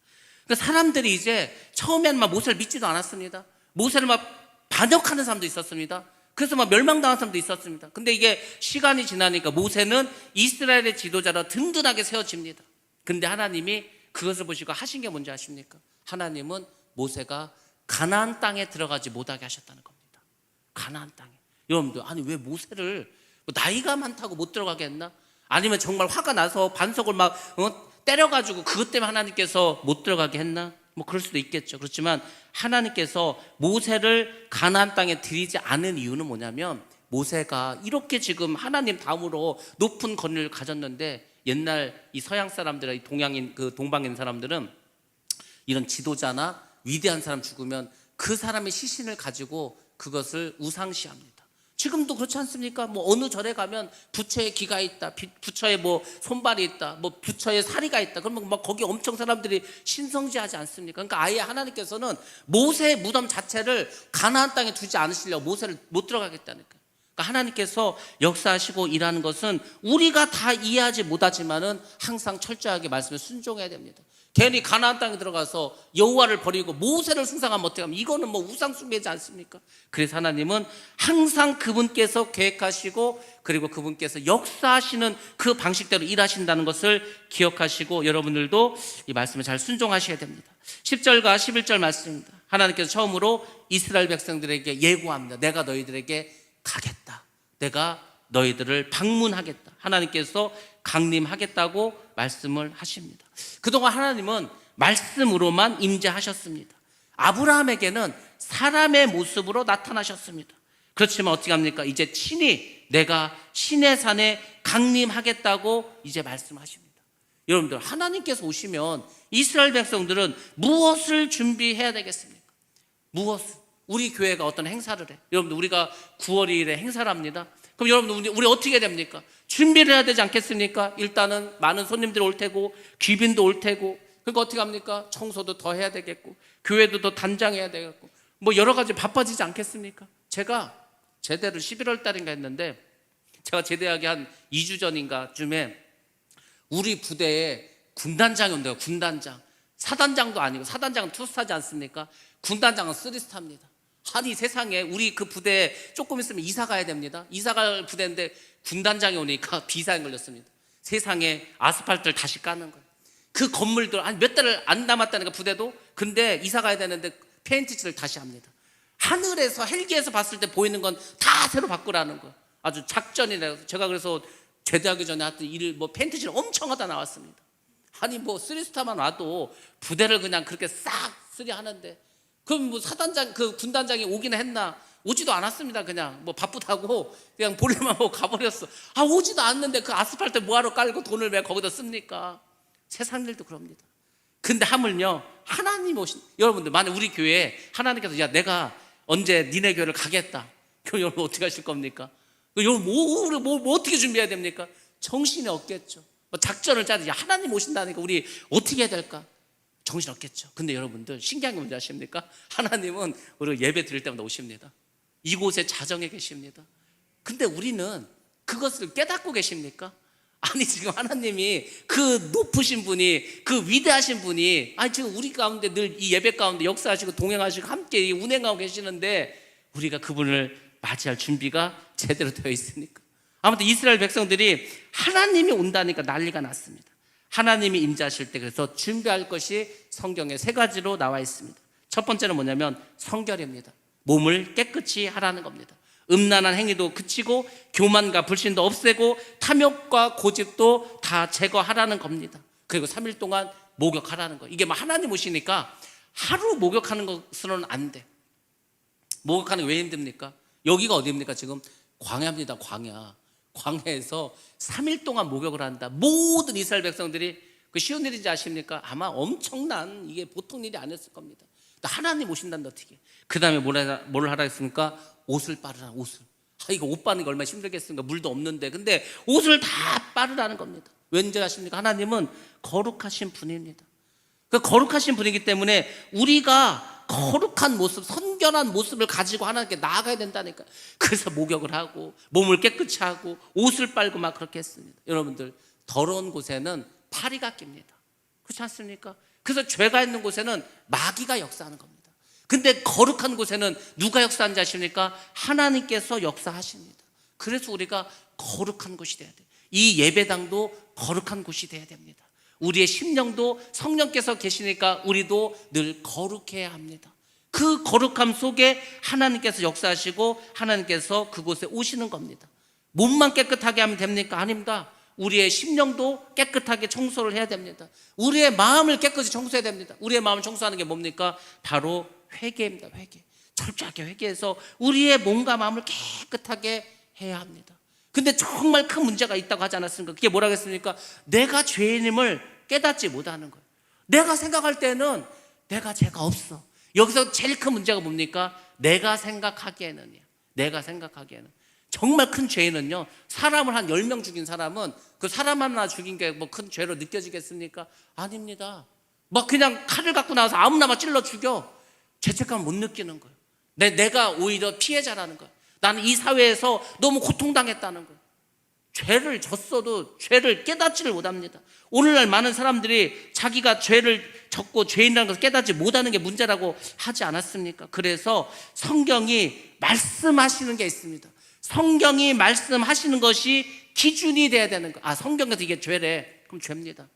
그러니까 사람들이 이제 처음에는 막 모세를 믿지도 않았습니다. 모세를 막 반역하는 사람도 있었습니다. 그래서 막 멸망당한 사람도 있었습니다. 근데 이게 시간이 지나니까 모세는 이스라엘의 지도자로 든든하게 세워집니다. 근데 하나님이 그것을 보시고 하신 게 뭔지 아십니까? 하나님은 모세가 가나안 땅에 들어가지 못하게 하셨다는 겁니다. 가나안 땅에. 여러분들, 아니 왜 모세를 나이가 많다고 못 들어가게 했나? 아니면 정말 화가 나서 반석을 막 때려가지고 그것 때문에 하나님께서 못 들어가게 했나? 뭐 그럴 수도 있겠죠. 그렇지만 하나님께서 모세를 가나안 땅에 들이지 않은 이유는 뭐냐면 모세가 이렇게 지금 하나님 다음으로 높은 권위를 가졌는데 옛날 이 서양 사람들, 동양인, 동방인 사람들은 이런 지도자나 위대한 사람 죽으면 그 사람의 시신을 가지고 그것을 우상시합니다. 지금도 그렇지 않습니까? 뭐 어느 절에 가면 부처의 기가 있다, 부처의 뭐 손발이 있다, 뭐 부처의 사리가 있다. 그러면 막 거기 엄청 사람들이 신성시하지 않습니까? 그러니까 아예 하나님께서는 모세의 무덤 자체를 가나안 땅에 두지 않으시려고 모세를 못 들어가겠다니까. 그러니까 하나님께서 역사하시고 일하는 것은 우리가 다 이해하지 못하지만은 항상 철저하게 말씀에 순종해야 됩니다. 괜히 가나안 땅에 들어가서 여호와를 버리고 모세를 숭상하면 어떻게 하면 이거는 뭐 우상 숭배지 않습니까? 그래서 하나님은 항상 그분께서 계획하시고 그리고 그분께서 역사하시는 그 방식대로 일하신다는 것을 기억하시고 여러분들도 이 말씀에 잘 순종하셔야 됩니다. 10절과 11절 말씀입니다. 하나님께서 처음으로 이스라엘 백성들에게 예고합니다. 내가 너희들에게 가겠다. 내가 너희들을 방문하겠다. 하나님께서 강림하겠다고 말씀을 하십니다. 그동안 하나님은 말씀으로만 임재하셨습니다. 아브라함에게는 사람의 모습으로 나타나셨습니다. 그렇지만 어떻게 합니까? 이제 친히 내가 신의 산에 강림하겠다고 이제 말씀하십니다. 여러분들, 하나님께서 오시면 이스라엘 백성들은 무엇을 준비해야 되겠습니까? 무엇을? 우리 교회가 어떤 행사를 해. 여러분들 우리가 9월 2일에 행사를 합니다. 그럼 여러분들 우리 어떻게 해야 됩니까? 준비를 해야 되지 않겠습니까? 일단은 많은 손님들이 올 테고 귀빈도 올 테고, 그러니까 어떻게 합니까? 청소도 더 해야 되겠고 교회도 더 단장해야 되겠고 뭐 여러 가지 바빠지지 않겠습니까? 제가 제대를 11월 달인가 했는데, 제가 제대하기 한 2주 전인가 쯤에 우리 부대에 군단장이 온대요. 군단장. 사단장도 아니고, 사단장은 투스타지 않습니까? 군단장은 쓰리스타입니다. 아니 세상에, 우리 그 부대에 조금 있으면 이사 가야 됩니다. 이사 갈 부대인데 군단장이 오니까 비상이 걸렸습니다. 세상에, 아스팔트를 다시 까는 거예요. 그 건물들 한 몇 달을 안 남았다니까 부대도. 근데 이사 가야 되는데 페인트칠을 다시 합니다. 하늘에서 헬기에서 봤을 때 보이는 건 다 새로 바꾸라는 거예요. 아주 작전이래요. 제가 그래서 제대하기 전에 하여튼 일을 뭐 페인트칠 엄청 하다 나왔습니다. 아니 뭐 쓰리스타만 와도 부대를 그냥 그렇게 싹 쓰리 하는데, 그럼 뭐 사단장 그 군단장이 오기는 했나? 오지도 않았습니다. 그냥 뭐 바쁘다고 그냥 볼일만 하고 가버렸어. 아, 오지도 않는데 그 아스팔트 뭐하러 깔고 돈을 왜 거기다 씁니까? 세상 일도 그럽니다. 근데 하물며 하나님 오신, 여러분들 만약 우리 교회에 하나님께서 야 내가 언제 니네 교회를 가겠다, 그럼 여러분 어떻게 하실 겁니까? 여러분 뭐 어떻게 준비해야 됩니까? 정신이 없겠죠. 뭐 작전을 짜지. 하나님 오신다니까 우리 어떻게 해야 될까? 정신 없겠죠. 근데 여러분들 신기한 게 뭔지 아십니까? 하나님은 우리 예배 드릴 때마다 오십니다. 이곳에 자정에 계십니다. 근데 우리는 그것을 깨닫고 계십니까? 아니 지금 하나님이 그 높으신 분이, 그 위대하신 분이, 아니 지금 우리 가운데 늘 이 예배 가운데 역사하시고 동행하시고 함께 운행하고 계시는데 우리가 그분을 맞이할 준비가 제대로 되어 있으니까. 아무튼 이스라엘 백성들이 하나님이 온다니까 난리가 났습니다. 하나님이 임재하실 때 그래서 준비할 것이 성경에 3가지로 나와 있습니다. 첫 번째는 뭐냐면 성결입니다. 몸을 깨끗이 하라는 겁니다. 음란한 행위도 그치고 교만과 불신도 없애고 탐욕과 고집도 다 제거하라는 겁니다. 그리고 3일 동안 목욕하라는 거. 이게 뭐 하나님 오시니까 하루 목욕하는 것으로는 안 돼. 목욕하는 게 왜 힘듭니까? 여기가 어디입니까? 지금 광야입니다. 광야에서 3일 동안 목욕을 한다. 모든 이스라엘 백성들이. 그 쉬운 일인지 아십니까? 아마 엄청난, 이게 보통 일이 아니었을 겁니다. 하나님 오신다는데 어떻게. 그 다음에 뭘 하라 했습니까? 옷을 빠르라. 옷을. 이거 옷 빠는 게 얼마나 힘들겠습니까? 물도 없는데. 근데 옷을 다 빠르라는 겁니다. 왠지 아십니까? 하나님은 거룩하신 분입니다. 그 거룩하신 분이기 때문에 우리가 거룩한 모습, 선결한 모습을 가지고 하나님께 나아가야 된다니까. 그래서 목욕을 하고 몸을 깨끗이 하고 옷을 빨고 막 그렇게 했습니다. 여러분들, 더러운 곳에는 파리가 낍니다. 그렇지 않습니까? 그래서 죄가 있는 곳에는 마귀가 역사하는 겁니다. 근데 거룩한 곳에는 누가 역사하는지 아십니까? 하나님께서 역사하십니다. 그래서 우리가 거룩한 곳이 돼야 돼요. 이 예배당도 거룩한 곳이 돼야 됩니다. 우리의 심령도 성령께서 계시니까 우리도 늘 거룩해야 합니다. 그 거룩함 속에 하나님께서 역사하시고 하나님께서 그곳에 오시는 겁니다. 몸만 깨끗하게 하면 됩니까? 아닙니다. 우리의 심령도 깨끗하게 청소를 해야 됩니다. 우리의 마음을 깨끗이 청소해야 됩니다. 우리의 마음을 청소하는 게 뭡니까? 바로 회개입니다. 회개. 철저하게 회개해서 우리의 몸과 마음을 깨끗하게 해야 합니다. 근데 정말 큰 문제가 있다고 하지 않았습니까? 그게 뭐라고 했습니까? 내가 죄인임을 깨닫지 못하는 거예요. 내가 생각할 때는 내가 죄가 없어. 여기서 제일 큰 문제가 뭡니까? 내가 생각하기에는요. 내가 생각하기에는. 정말 큰 죄인은요, 사람을 한 10명 죽인 사람은 그 사람 하나 죽인 게 뭐 큰 죄로 느껴지겠습니까? 아닙니다. 막 그냥 칼을 갖고 나와서 아무나 막 찔러 죽여. 죄책감 못 느끼는 거예요. 내가 오히려 피해자라는 거예요. 나는 이 사회에서 너무 고통당했다는 거예요. 죄를 졌어도 죄를 깨닫지를 못합니다. 오늘날 많은 사람들이 자기가 죄를 졌고 죄인이라는 것을 깨닫지 못하는 게 문제라고 하지 않았습니까? 그래서 성경이 말씀하시는 게 있습니다. 성경이 말씀하시는 것이 기준이 돼야 되는 거예요. 성경에서 이게 죄래. 그럼 죄입니다.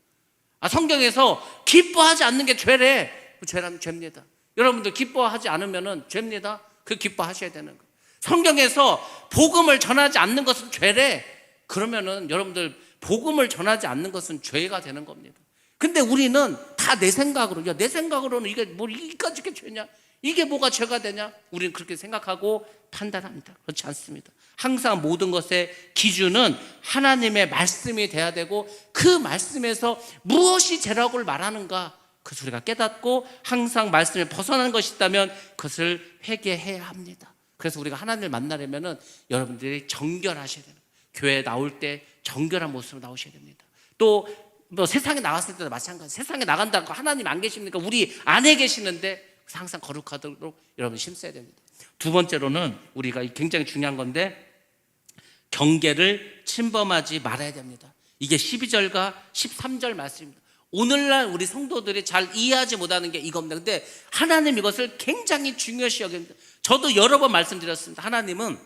성경에서 기뻐하지 않는 게 죄래. 그럼 죄라면 죄입니다. 여러분들 기뻐하지 않으면 죄입니다. 그 기뻐하셔야 되는 거예요. 성경에서 복음을 전하지 않는 것은 죄래. 그러면은 여러분들 복음을 전하지 않는 것은 죄가 되는 겁니다. 근데 우리는 다 내 생각으로, 내 생각으로는 이게 뭐 이까지 게 죄냐? 이게 뭐가 죄가 되냐? 우리는 그렇게 생각하고 판단합니다. 그렇지 않습니다. 항상 모든 것의 기준은 하나님의 말씀이 돼야 되고 그 말씀에서 무엇이 죄라고 말하는가? 그것을 우리가 깨닫고 항상 말씀에 벗어난 것이 있다면 그것을 회개해야 합니다. 그래서 우리가 하나님을 만나려면 여러분들이 정결하셔야 돼요. 교회에 나올 때 정결한 모습으로 나오셔야 됩니다. 또 뭐 세상에 나갔을 때도 마찬가지. 세상에 나간다고 하나님 안 계십니까? 우리 안에 계시는데 항상 거룩하도록 여러분 힘써야 됩니다. 두 번째로는 우리가 굉장히 중요한 건데 경계를 침범하지 말아야 됩니다. 이게 12절과 13절 말씀입니다. 오늘날 우리 성도들이 잘 이해하지 못하는 게 이겁니다. 근데 하나님 이것을 굉장히 중요시 여깁니다. 저도 여러 번 말씀드렸습니다. 하나님은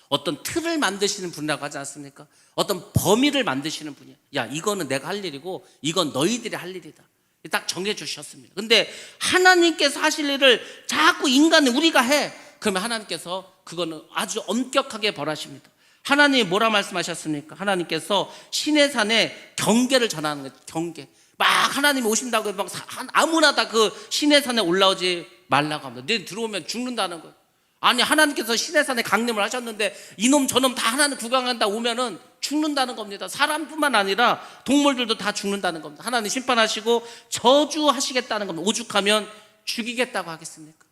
어떤 틀을 만드시는 분이라고 하지 않습니까? 어떤 범위를 만드시는 분이야. 야, 이거는 내가 할 일이고 이건 너희들이 할 일이다. 딱 정해 주셨습니다. 근데 하나님께서 하실 일을 자꾸 인간이 우리가 해. 그러면 하나님께서 그거는 아주 엄격하게 벌하십니다. 하나님이 뭐라 말씀하셨습니까? 하나님께서 시내산에 경계를 전하는 거예요. 경계. 막 하나님이 오신다고 막 아무나 다 그 시내산에 올라오지 말라고 합니다. 너 들어오면 죽는다는 거예요. 아니, 하나님께서 시내산에 강림을 하셨는데 이놈 저놈 다 하나님 구경한다 오면은 죽는다는 겁니다. 사람뿐만 아니라 동물들도 다 죽는다는 겁니다. 하나님 심판하시고 저주하시겠다는 겁니다. 오죽하면 죽이겠다고 하겠습니까?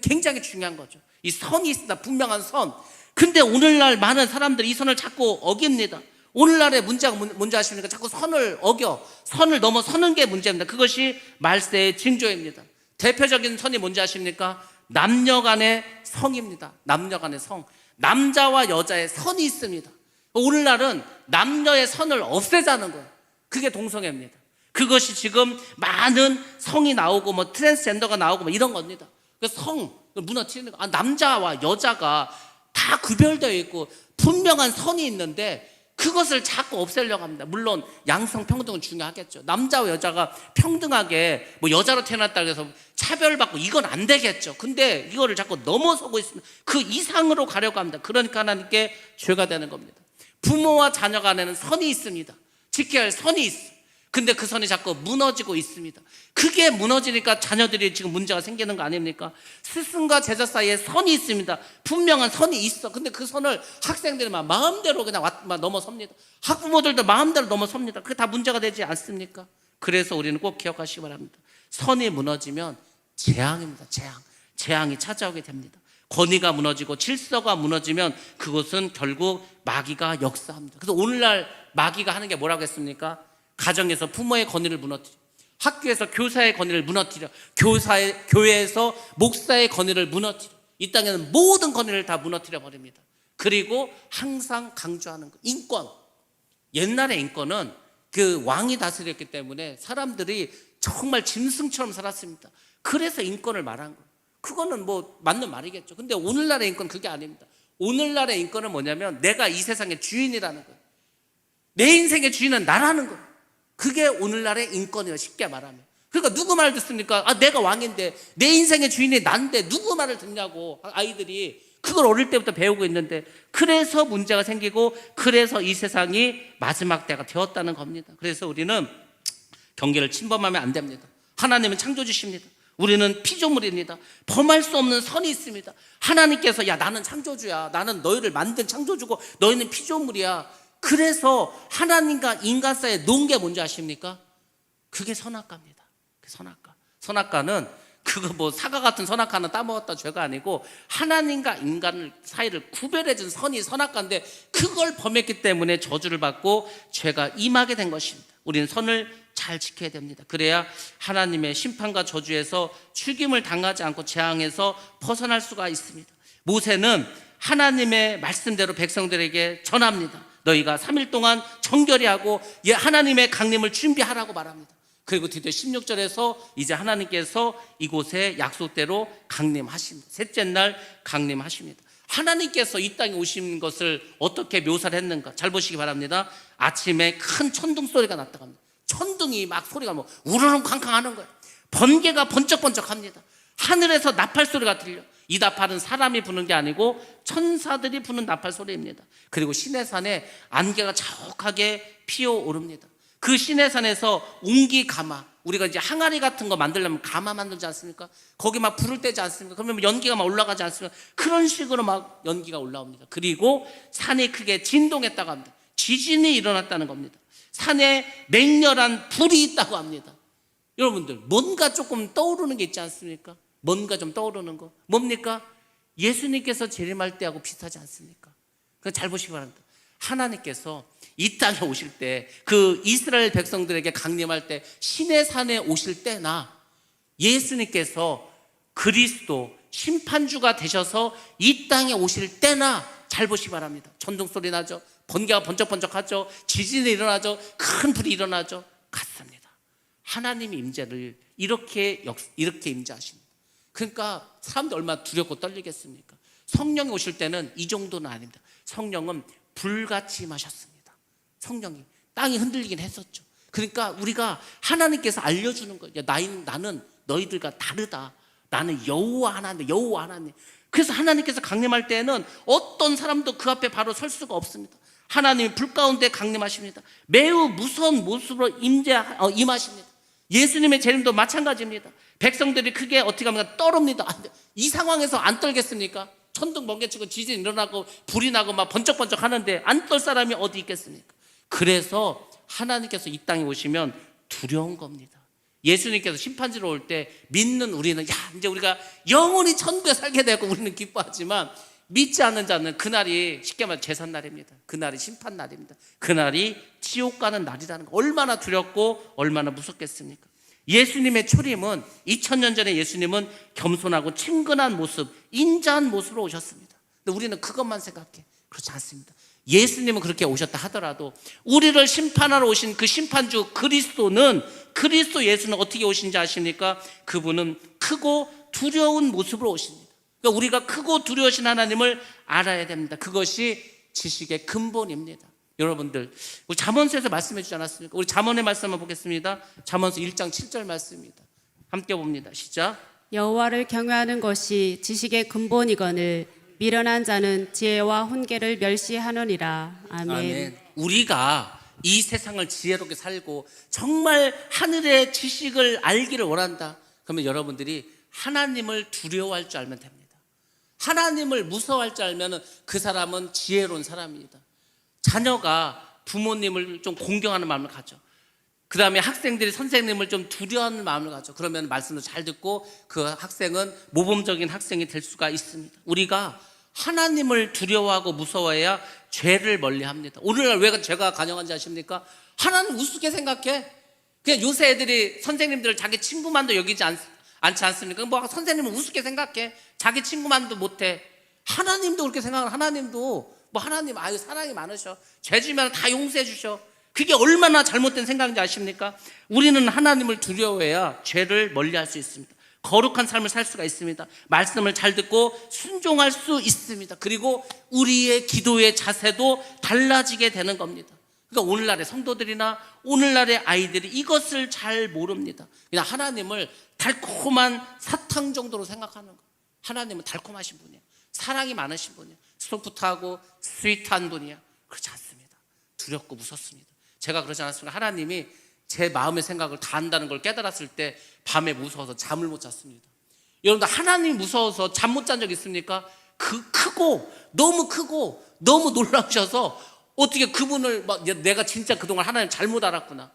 굉장히 중요한 거죠. 이 선이 있습니다. 분명한 선. 근데 오늘날 많은 사람들이 이 선을 자꾸 어깁니다. 오늘날의 문제가 뭔지 아십니까? 자꾸 선을 어겨 선을 넘어서는 게 문제입니다. 그것이 말세의 징조입니다. 대표적인 선이 뭔지 아십니까? 남녀 간의 성입니다. 남녀 간의 성. 남자와 여자의 선이 있습니다. 오늘날은 남녀의 선을 없애자는 거예요. 그게 동성애입니다. 그것이 지금 많은 성이 나오고 뭐 트랜스젠더가 나오고 뭐 이런 겁니다. 그 성 무너뜨리는 거. 남자와 여자가 다 구별되어 있고 분명한 선이 있는데 그것을 자꾸 없애려고 합니다. 물론 양성평등은 중요하겠죠. 남자와 여자가 평등하게 뭐 여자로 태어났다고 해서 차별받고 이건 안 되겠죠. 근데 이거를 자꾸 넘어서고 있습니다. 그 이상으로 가려고 합니다. 그러니까 하나님께 죄가 되는 겁니다. 부모와 자녀 간에는 선이 있습니다. 지켜야 할 선이 있어. 근데 그 선이 자꾸 무너지고 있습니다. 그게 무너지니까 자녀들이 지금 문제가 생기는 거 아닙니까? 스승과 제자 사이에 선이 있습니다. 분명한 선이 있어. 근데 그 선을 학생들이 막 마음대로 그냥 막 넘어섭니다. 학부모들도 마음대로 넘어섭니다. 그게 다 문제가 되지 않습니까? 그래서 우리는 꼭 기억하시기 바랍니다. 선이 무너지면 재앙입니다. 재앙이 찾아오게 됩니다. 권위가 무너지고 질서가 무너지면 그것은 결국 마귀가 역사합니다. 그래서 오늘날 마귀가 하는 게 뭐라고 했습니까? 가정에서 부모의 권위를 무너뜨려, 학교에서 교사의 권위를 무너뜨려, 교회에서 목사의 권위를 무너뜨려, 이 땅에는 모든 권위를 다 무너뜨려 버립니다. 그리고 항상 강조하는 거, 인권. 옛날의 인권은 그 왕이 다스렸기 때문에 사람들이 정말 짐승처럼 살았습니다. 그래서 인권을 말한 거예요. 그거는 뭐 맞는 말이겠죠. 근데 오늘날의 인권은 그게 아닙니다. 오늘날의 인권은 뭐냐면 내가 이 세상의 주인이라는 거예요. 내 인생의 주인은 나라는 거예요. 그게 오늘날의 인권이에요. 쉽게 말하면. 그러니까 누구 말 듣습니까? 아, 내가 왕인데 내 인생의 주인이 난데 누구 말을 듣냐고. 아이들이 그걸 어릴 때부터 배우고 있는데 그래서 문제가 생기고 그래서 이 세상이 마지막 때가 되었다는 겁니다. 그래서 우리는 경계를 침범하면 안 됩니다. 하나님은 창조주십니다. 우리는 피조물입니다. 범할 수 없는 선이 있습니다. 하나님께서 야, 나는 창조주야. 나는 너희를 만든 창조주고 너희는 피조물이야. 그래서 하나님과 인간 사이에 놓은 게 뭔지 아십니까? 그게 선악과입니다. 선악과는 그거 뭐 사과 같은 선악과는 따먹었다 죄가 아니고 하나님과 인간 사이를 구별해준 선이 선악과인데 그걸 범했기 때문에 저주를 받고 죄가 임하게 된 것입니다. 우리는 선을 잘 지켜야 됩니다. 그래야 하나님의 심판과 저주에서 죽임을 당하지 않고 재앙에서 벗어날 수가 있습니다. 모세는 하나님의 말씀대로 백성들에게 전합니다. 너희가 3일 동안 정결히 하고 하나님의 강림을 준비하라고 말합니다. 그리고 드디어 16절에서 이제 하나님께서 이곳에 약속대로 강림하십니다. 셋째 날 강림하십니다. 하나님께서 이 땅에 오신 것을 어떻게 묘사를 했는가 잘 보시기 바랍니다. 아침에 큰 천둥 소리가 났다고 합니다. 천둥이 막 소리가 뭐 우르릉쾅쾅 하는 거예요. 번개가 번쩍번쩍합니다. 하늘에서 나팔 소리가 들려. 이 나팔은 사람이 부는 게 아니고 천사들이 부는 나팔 소리입니다. 그리고 시내산에 안개가 자욱하게 피어오릅니다. 그 시내산에서 옹기가마, 우리가 이제 항아리 같은 거 만들려면 가마 만들지 않습니까? 거기 막 불을 떼지 않습니까? 그러면 연기가 막 올라가지 않습니까? 그런 식으로 막 연기가 올라옵니다. 그리고 산이 크게 진동했다고 합니다. 지진이 일어났다는 겁니다. 산에 맹렬한 불이 있다고 합니다. 여러분들 뭔가 조금 떠오르는 게 있지 않습니까? 뭔가 좀 떠오르는 거 뭡니까? 예수님께서 재림할 때하고 비슷하지 않습니까? 그건 잘 보시기 바랍니다. 하나님께서 이 땅에 오실 때, 그 이스라엘 백성들에게 강림할 때, 시내산에 오실 때나 예수님께서 그리스도 심판주가 되셔서 이 땅에 오실 때나 잘 보시기 바랍니다. 전동 소리 나죠? 번개가 번쩍번쩍하죠? 지진이 일어나죠? 큰 불이 일어나죠? 같습니다. 하나님의 임재를 이렇게 임재하십니다. 그러니까 사람들 얼마나 두렵고 떨리겠습니까? 성령이 오실 때는 이 정도는 아닙니다. 성령은 불같이 임하셨습니다. 성령이 땅이 흔들리긴 했었죠. 그러니까 우리가 하나님께서 알려주는 거예요. 나는 너희들과 다르다. 나는 여호와 하나님, 여호와 하나님. 그래서 하나님께서 강림할 때에는 어떤 사람도 그 앞에 바로 설 수가 없습니다. 하나님이 불 가운데 강림하십니다. 매우 무서운 모습으로 임하십니다. 예수님의 재림도 마찬가지입니다. 백성들이 크게 어떻게 하면 떨옵니다. 이 상황에서 안 떨겠습니까? 천둥 번개치고 지진 일어나고 불이 나고 막 번쩍번쩍 하는데 안 떨 사람이 어디 있겠습니까? 그래서 하나님께서 이 땅에 오시면 두려운 겁니다. 예수님께서 심판지로 올 때 믿는 우리는 이제 우리가 영원히 천국에 살게 되고 우리는 기뻐하지만, 믿지 않는 자는 그날이 쉽게 말해 제삿날입니다. 그날이 심판날입니다. 그날이 지옥 가는 날이라는 거, 얼마나 두렵고 얼마나 무섭겠습니까? 예수님의 초림은 2000년 전에 예수님은 겸손하고 친근한 모습, 인자한 모습으로 오셨습니다. 근데 우리는 그것만 생각해. 그렇지 않습니다. 예수님은 그렇게 오셨다 하더라도 우리를 심판하러 오신 그 심판주 그리스도 예수는 어떻게 오신지 아십니까? 그분은 크고 두려운 모습으로 오십니다. 그러니까 우리가 크고 두려우신 하나님을 알아야 됩니다. 그것이 지식의 근본입니다. 여러분들, 우리 잠언서에서 말씀해 주지 않았습니까? 우리 잠언의 말씀 한번 보겠습니다. 잠언서 1장 7절 말씀입니다. 함께 봅니다. 시작. 여호와를 경외하는 것이 지식의 근본이거늘 미련한 자는 지혜와 훈계를 멸시하느니라. 아멘. 아멘. 우리가 이 세상을 지혜롭게 살고 정말 하늘의 지식을 알기를 원한다. 그러면 여러분들이 하나님을 두려워할 줄 알면 됩니다. 하나님을 무서워할 줄 알면 그 사람은 지혜로운 사람입니다. 자녀가 부모님을 좀 공경하는 마음을 가져. 그 다음에 학생들이 선생님을 좀 두려워하는 마음을 가져. 그러면 말씀도 잘 듣고 그 학생은 모범적인 학생이 될 수가 있습니다. 우리가 하나님을 두려워하고 무서워해야 죄를 멀리합니다. 오늘날 왜 죄가 간영한지 아십니까? 하나님 우습게 생각해. 그냥 요새 애들이 선생님들을 자기 친구만도 여기지 않지 않습니까? 뭐 선생님은 우습게 생각해. 자기 친구만도 못해. 하나님도 그렇게 생각을. 하나님도 뭐 하나님 사랑이 많으셔. 죄 지면 다 용서해 주셔. 그게 얼마나 잘못된 생각인지 아십니까? 우리는 하나님을 두려워해야 죄를 멀리할 수 있습니다. 거룩한 삶을 살 수가 있습니다. 말씀을 잘 듣고 순종할 수 있습니다. 그리고 우리의 기도의 자세도 달라지게 되는 겁니다. 그러니까 오늘날의 성도들이나 오늘날의 아이들이 이것을 잘 모릅니다. 그냥 하나님을 달콤한 사탕 정도로 생각하는 거예요. 하나님은 달콤하신 분이야. 사랑이 많으신 분이야. 소프트하고 스윗한 분이야. 그렇지 않습니다. 두렵고 무섭습니다. 제가 그러지 않았습니까? 하나님이 제 마음의 생각을 다 안다는 걸 깨달았을 때 밤에 무서워서 잠을 못 잤습니다. 여러분들, 하나님이 무서워서 잠 못 잔 적 있습니까? 너무 크고 너무 놀라우셔서 어떻게 그분을 내가 진짜 그동안 하나님 잘못 알았구나,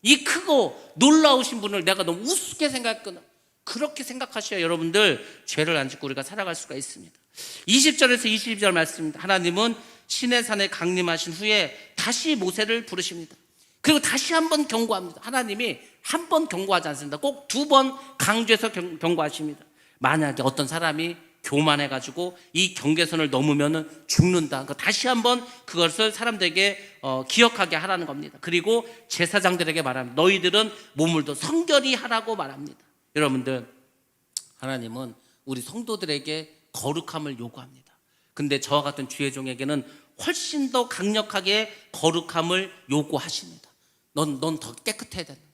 이 크고 놀라우신 분을 내가 너무 우습게 생각했구나, 그렇게 생각하셔야 여러분들 죄를 안 짓고 우리가 살아갈 수가 있습니다. 20절에서 22절 말씀입니다. 하나님은 시내산에 강림하신 후에 다시 모세를 부르십니다. 그리고 다시 한번 경고합니다. 하나님이 한 번 경고하지 않습니다. 꼭 두 번 강조해서 경고하십니다. 만약에 어떤 사람이 교만해가지고 이 경계선을 넘으면 죽는다. 그러니까 다시 한번 그것을 사람들에게 기억하게 하라는 겁니다. 그리고 제사장들에게 말합니다. 너희들은 몸을도 성결히 하라고 말합니다. 여러분들, 하나님은 우리 성도들에게 거룩함을 요구합니다. 근데 저와 같은 주의 종에게는 훨씬 더 강력하게 거룩함을 요구하십니다. 넌 더 깨끗해야 되는 거야.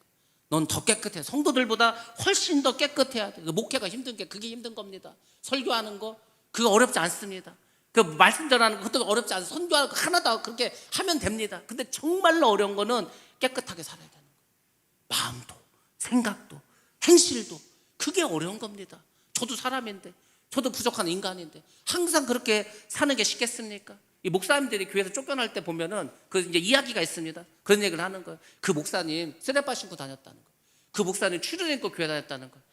넌 더 깨끗해. 성도들보다 훨씬 더 깨끗해야 돼. 목회가 힘든 게 그게 힘든 겁니다. 설교하는 거 그거 어렵지 않습니다. 그 말씀 전하는 거 그것도 어렵지 않아요. 선교하는 거 하나도 그렇게 하면 됩니다. 근데 정말로 어려운 거는 깨끗하게 살아야 되는 거예요. 마음도 생각도 행실도 그게 어려운 겁니다. 저도 사람인데, 저도 부족한 인간인데 항상 그렇게 사는 게 쉽겠습니까? 이 목사님들이 교회에서 쫓겨날 때 보면은 그 이제 이야기가 있습니다. 그런 얘기를 하는 거예요. 그 목사님 쓰레빠 신고 다녔다는 거예요. 그 목사님 출연했고 교회 다녔다는 거예요.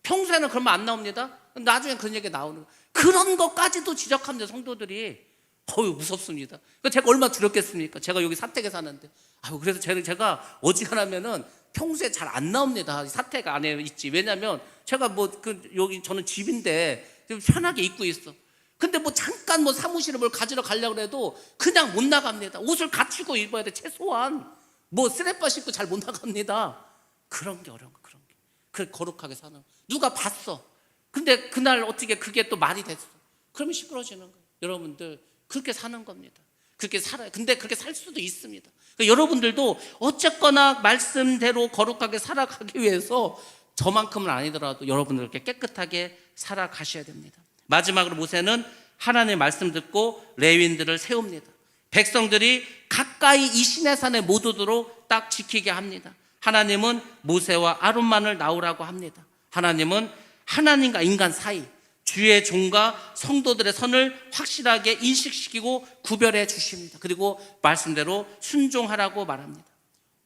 평소에는 그러면 안 나옵니다. 나중에 그런 얘기 나오는 거예요. 그런 것까지도 지적합니다. 성도들이. 무섭습니다. 제가 얼마나 두렵겠습니까? 제가 여기 사택에 사는데. 그래서 제가 어지간하면은 평소에 잘 안 나옵니다. 사택 안에 있지. 왜냐면 제가 여기 저는 집인데 좀 편하게 입고 있어. 근데 잠깐 사무실에 뭘 가지러 가려고 해도 그냥 못 나갑니다. 옷을 갖추고 입어야 돼. 최소한 쓰레빠 신고 잘 못 나갑니다. 그런 게 어려운 거, 그런 게. 그래 거룩하게 사는 거. 누가 봤어. 근데 그날 어떻게 그게 또 말이 됐어. 그러면 시끄러지는 거예요. 여러분들 그렇게 사는 겁니다. 그렇게 살아요. 근데 그렇게 살 수도 있습니다. 그러니까 여러분들도 어쨌거나 말씀대로 거룩하게 살아가기 위해서 저만큼은 아니더라도 여러분들 그렇게 깨끗하게 살아가셔야 됩니다. 마지막으로 모세는 하나님의 말씀 듣고 레위인들을 세웁니다. 백성들이 가까이 이 시내산에 못 오도록 딱 지키게 합니다. 하나님은 모세와 아론만을 나오라고 합니다. 하나님은 하나님과 인간 사이, 주의 종과 성도들의 선을 확실하게 인식시키고 구별해 주십니다. 그리고 말씀대로 순종하라고 말합니다.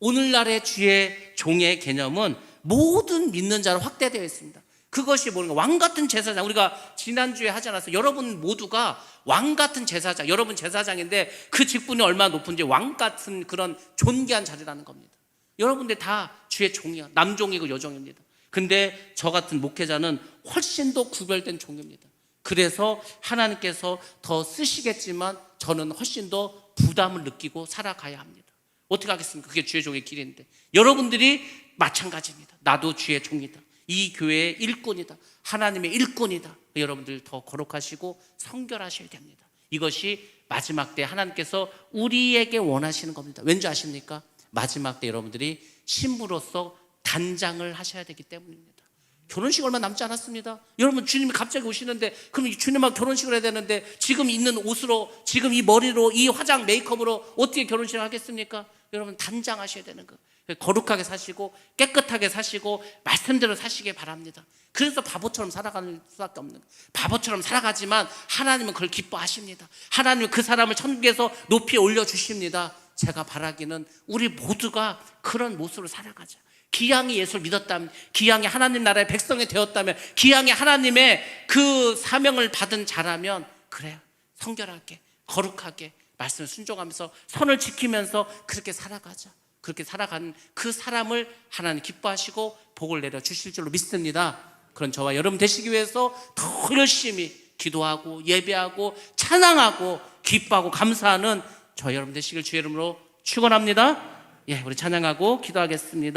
오늘날의 주의 종의 개념은 모든 믿는 자로 확대되어 있습니다. 그것이 뭔가 왕 같은 제사장, 우리가 지난주에 하지 않았어요? 여러분 모두가 왕 같은 제사장, 여러분 제사장인데 그 직분이 얼마나 높은지 왕 같은 그런 존귀한 자리라는 겁니다. 여러분들 다 주의 종이야. 남종이고 여종입니다. 근데 저 같은 목회자는 훨씬 더 구별된 종입니다. 그래서 하나님께서 더 쓰시겠지만 저는 훨씬 더 부담을 느끼고 살아가야 합니다. 어떻게 하겠습니까? 그게 주의 종의 길인데. 여러분들이 마찬가지입니다. 나도 주의 종이다. 이 교회의 일꾼이다. 하나님의 일꾼이다. 여러분들 더 거룩하시고 성결하셔야 됩니다. 이것이 마지막 때 하나님께서 우리에게 원하시는 겁니다. 왠지 아십니까? 마지막 때 여러분들이 신부로서 단장을 하셔야 되기 때문입니다. 결혼식 얼마 남지 않았습니다. 여러분 주님이 갑자기 오시는데 그럼 주님하고 결혼식을 해야 되는데 지금 있는 옷으로, 지금 이 머리로, 이 화장 메이크업으로 어떻게 결혼식을 하겠습니까? 여러분 단장하셔야 되는 거예요. 거룩하게 사시고 깨끗하게 사시고 말씀대로 사시길 바랍니다. 그래서 바보처럼 살아가는 수밖에 없는 거예요. 바보처럼 살아가지만 하나님은 그걸 기뻐하십니다. 하나님은 그 사람을 천국에서 높이 올려주십니다. 제가 바라기는 우리 모두가 그런 모습으로 살아가자. 기양이 예수를 믿었다면, 기양이 하나님 나라의 백성이 되었다면, 기양이 하나님의 그 사명을 받은 자라면 그래요. 성결하게 거룩하게 말씀을 순종하면서 선을 지키면서 그렇게 살아가자. 그렇게 살아가는 그 사람을 하나님 기뻐하시고 복을 내려 주실 줄로 믿습니다. 그런 저와 여러분 되시기 위해서 더 열심히 기도하고 예배하고 찬양하고 기뻐하고 감사하는 저와 여러분 되시길 주의 이름으로 축원합니다. 우리 찬양하고 기도하겠습니다.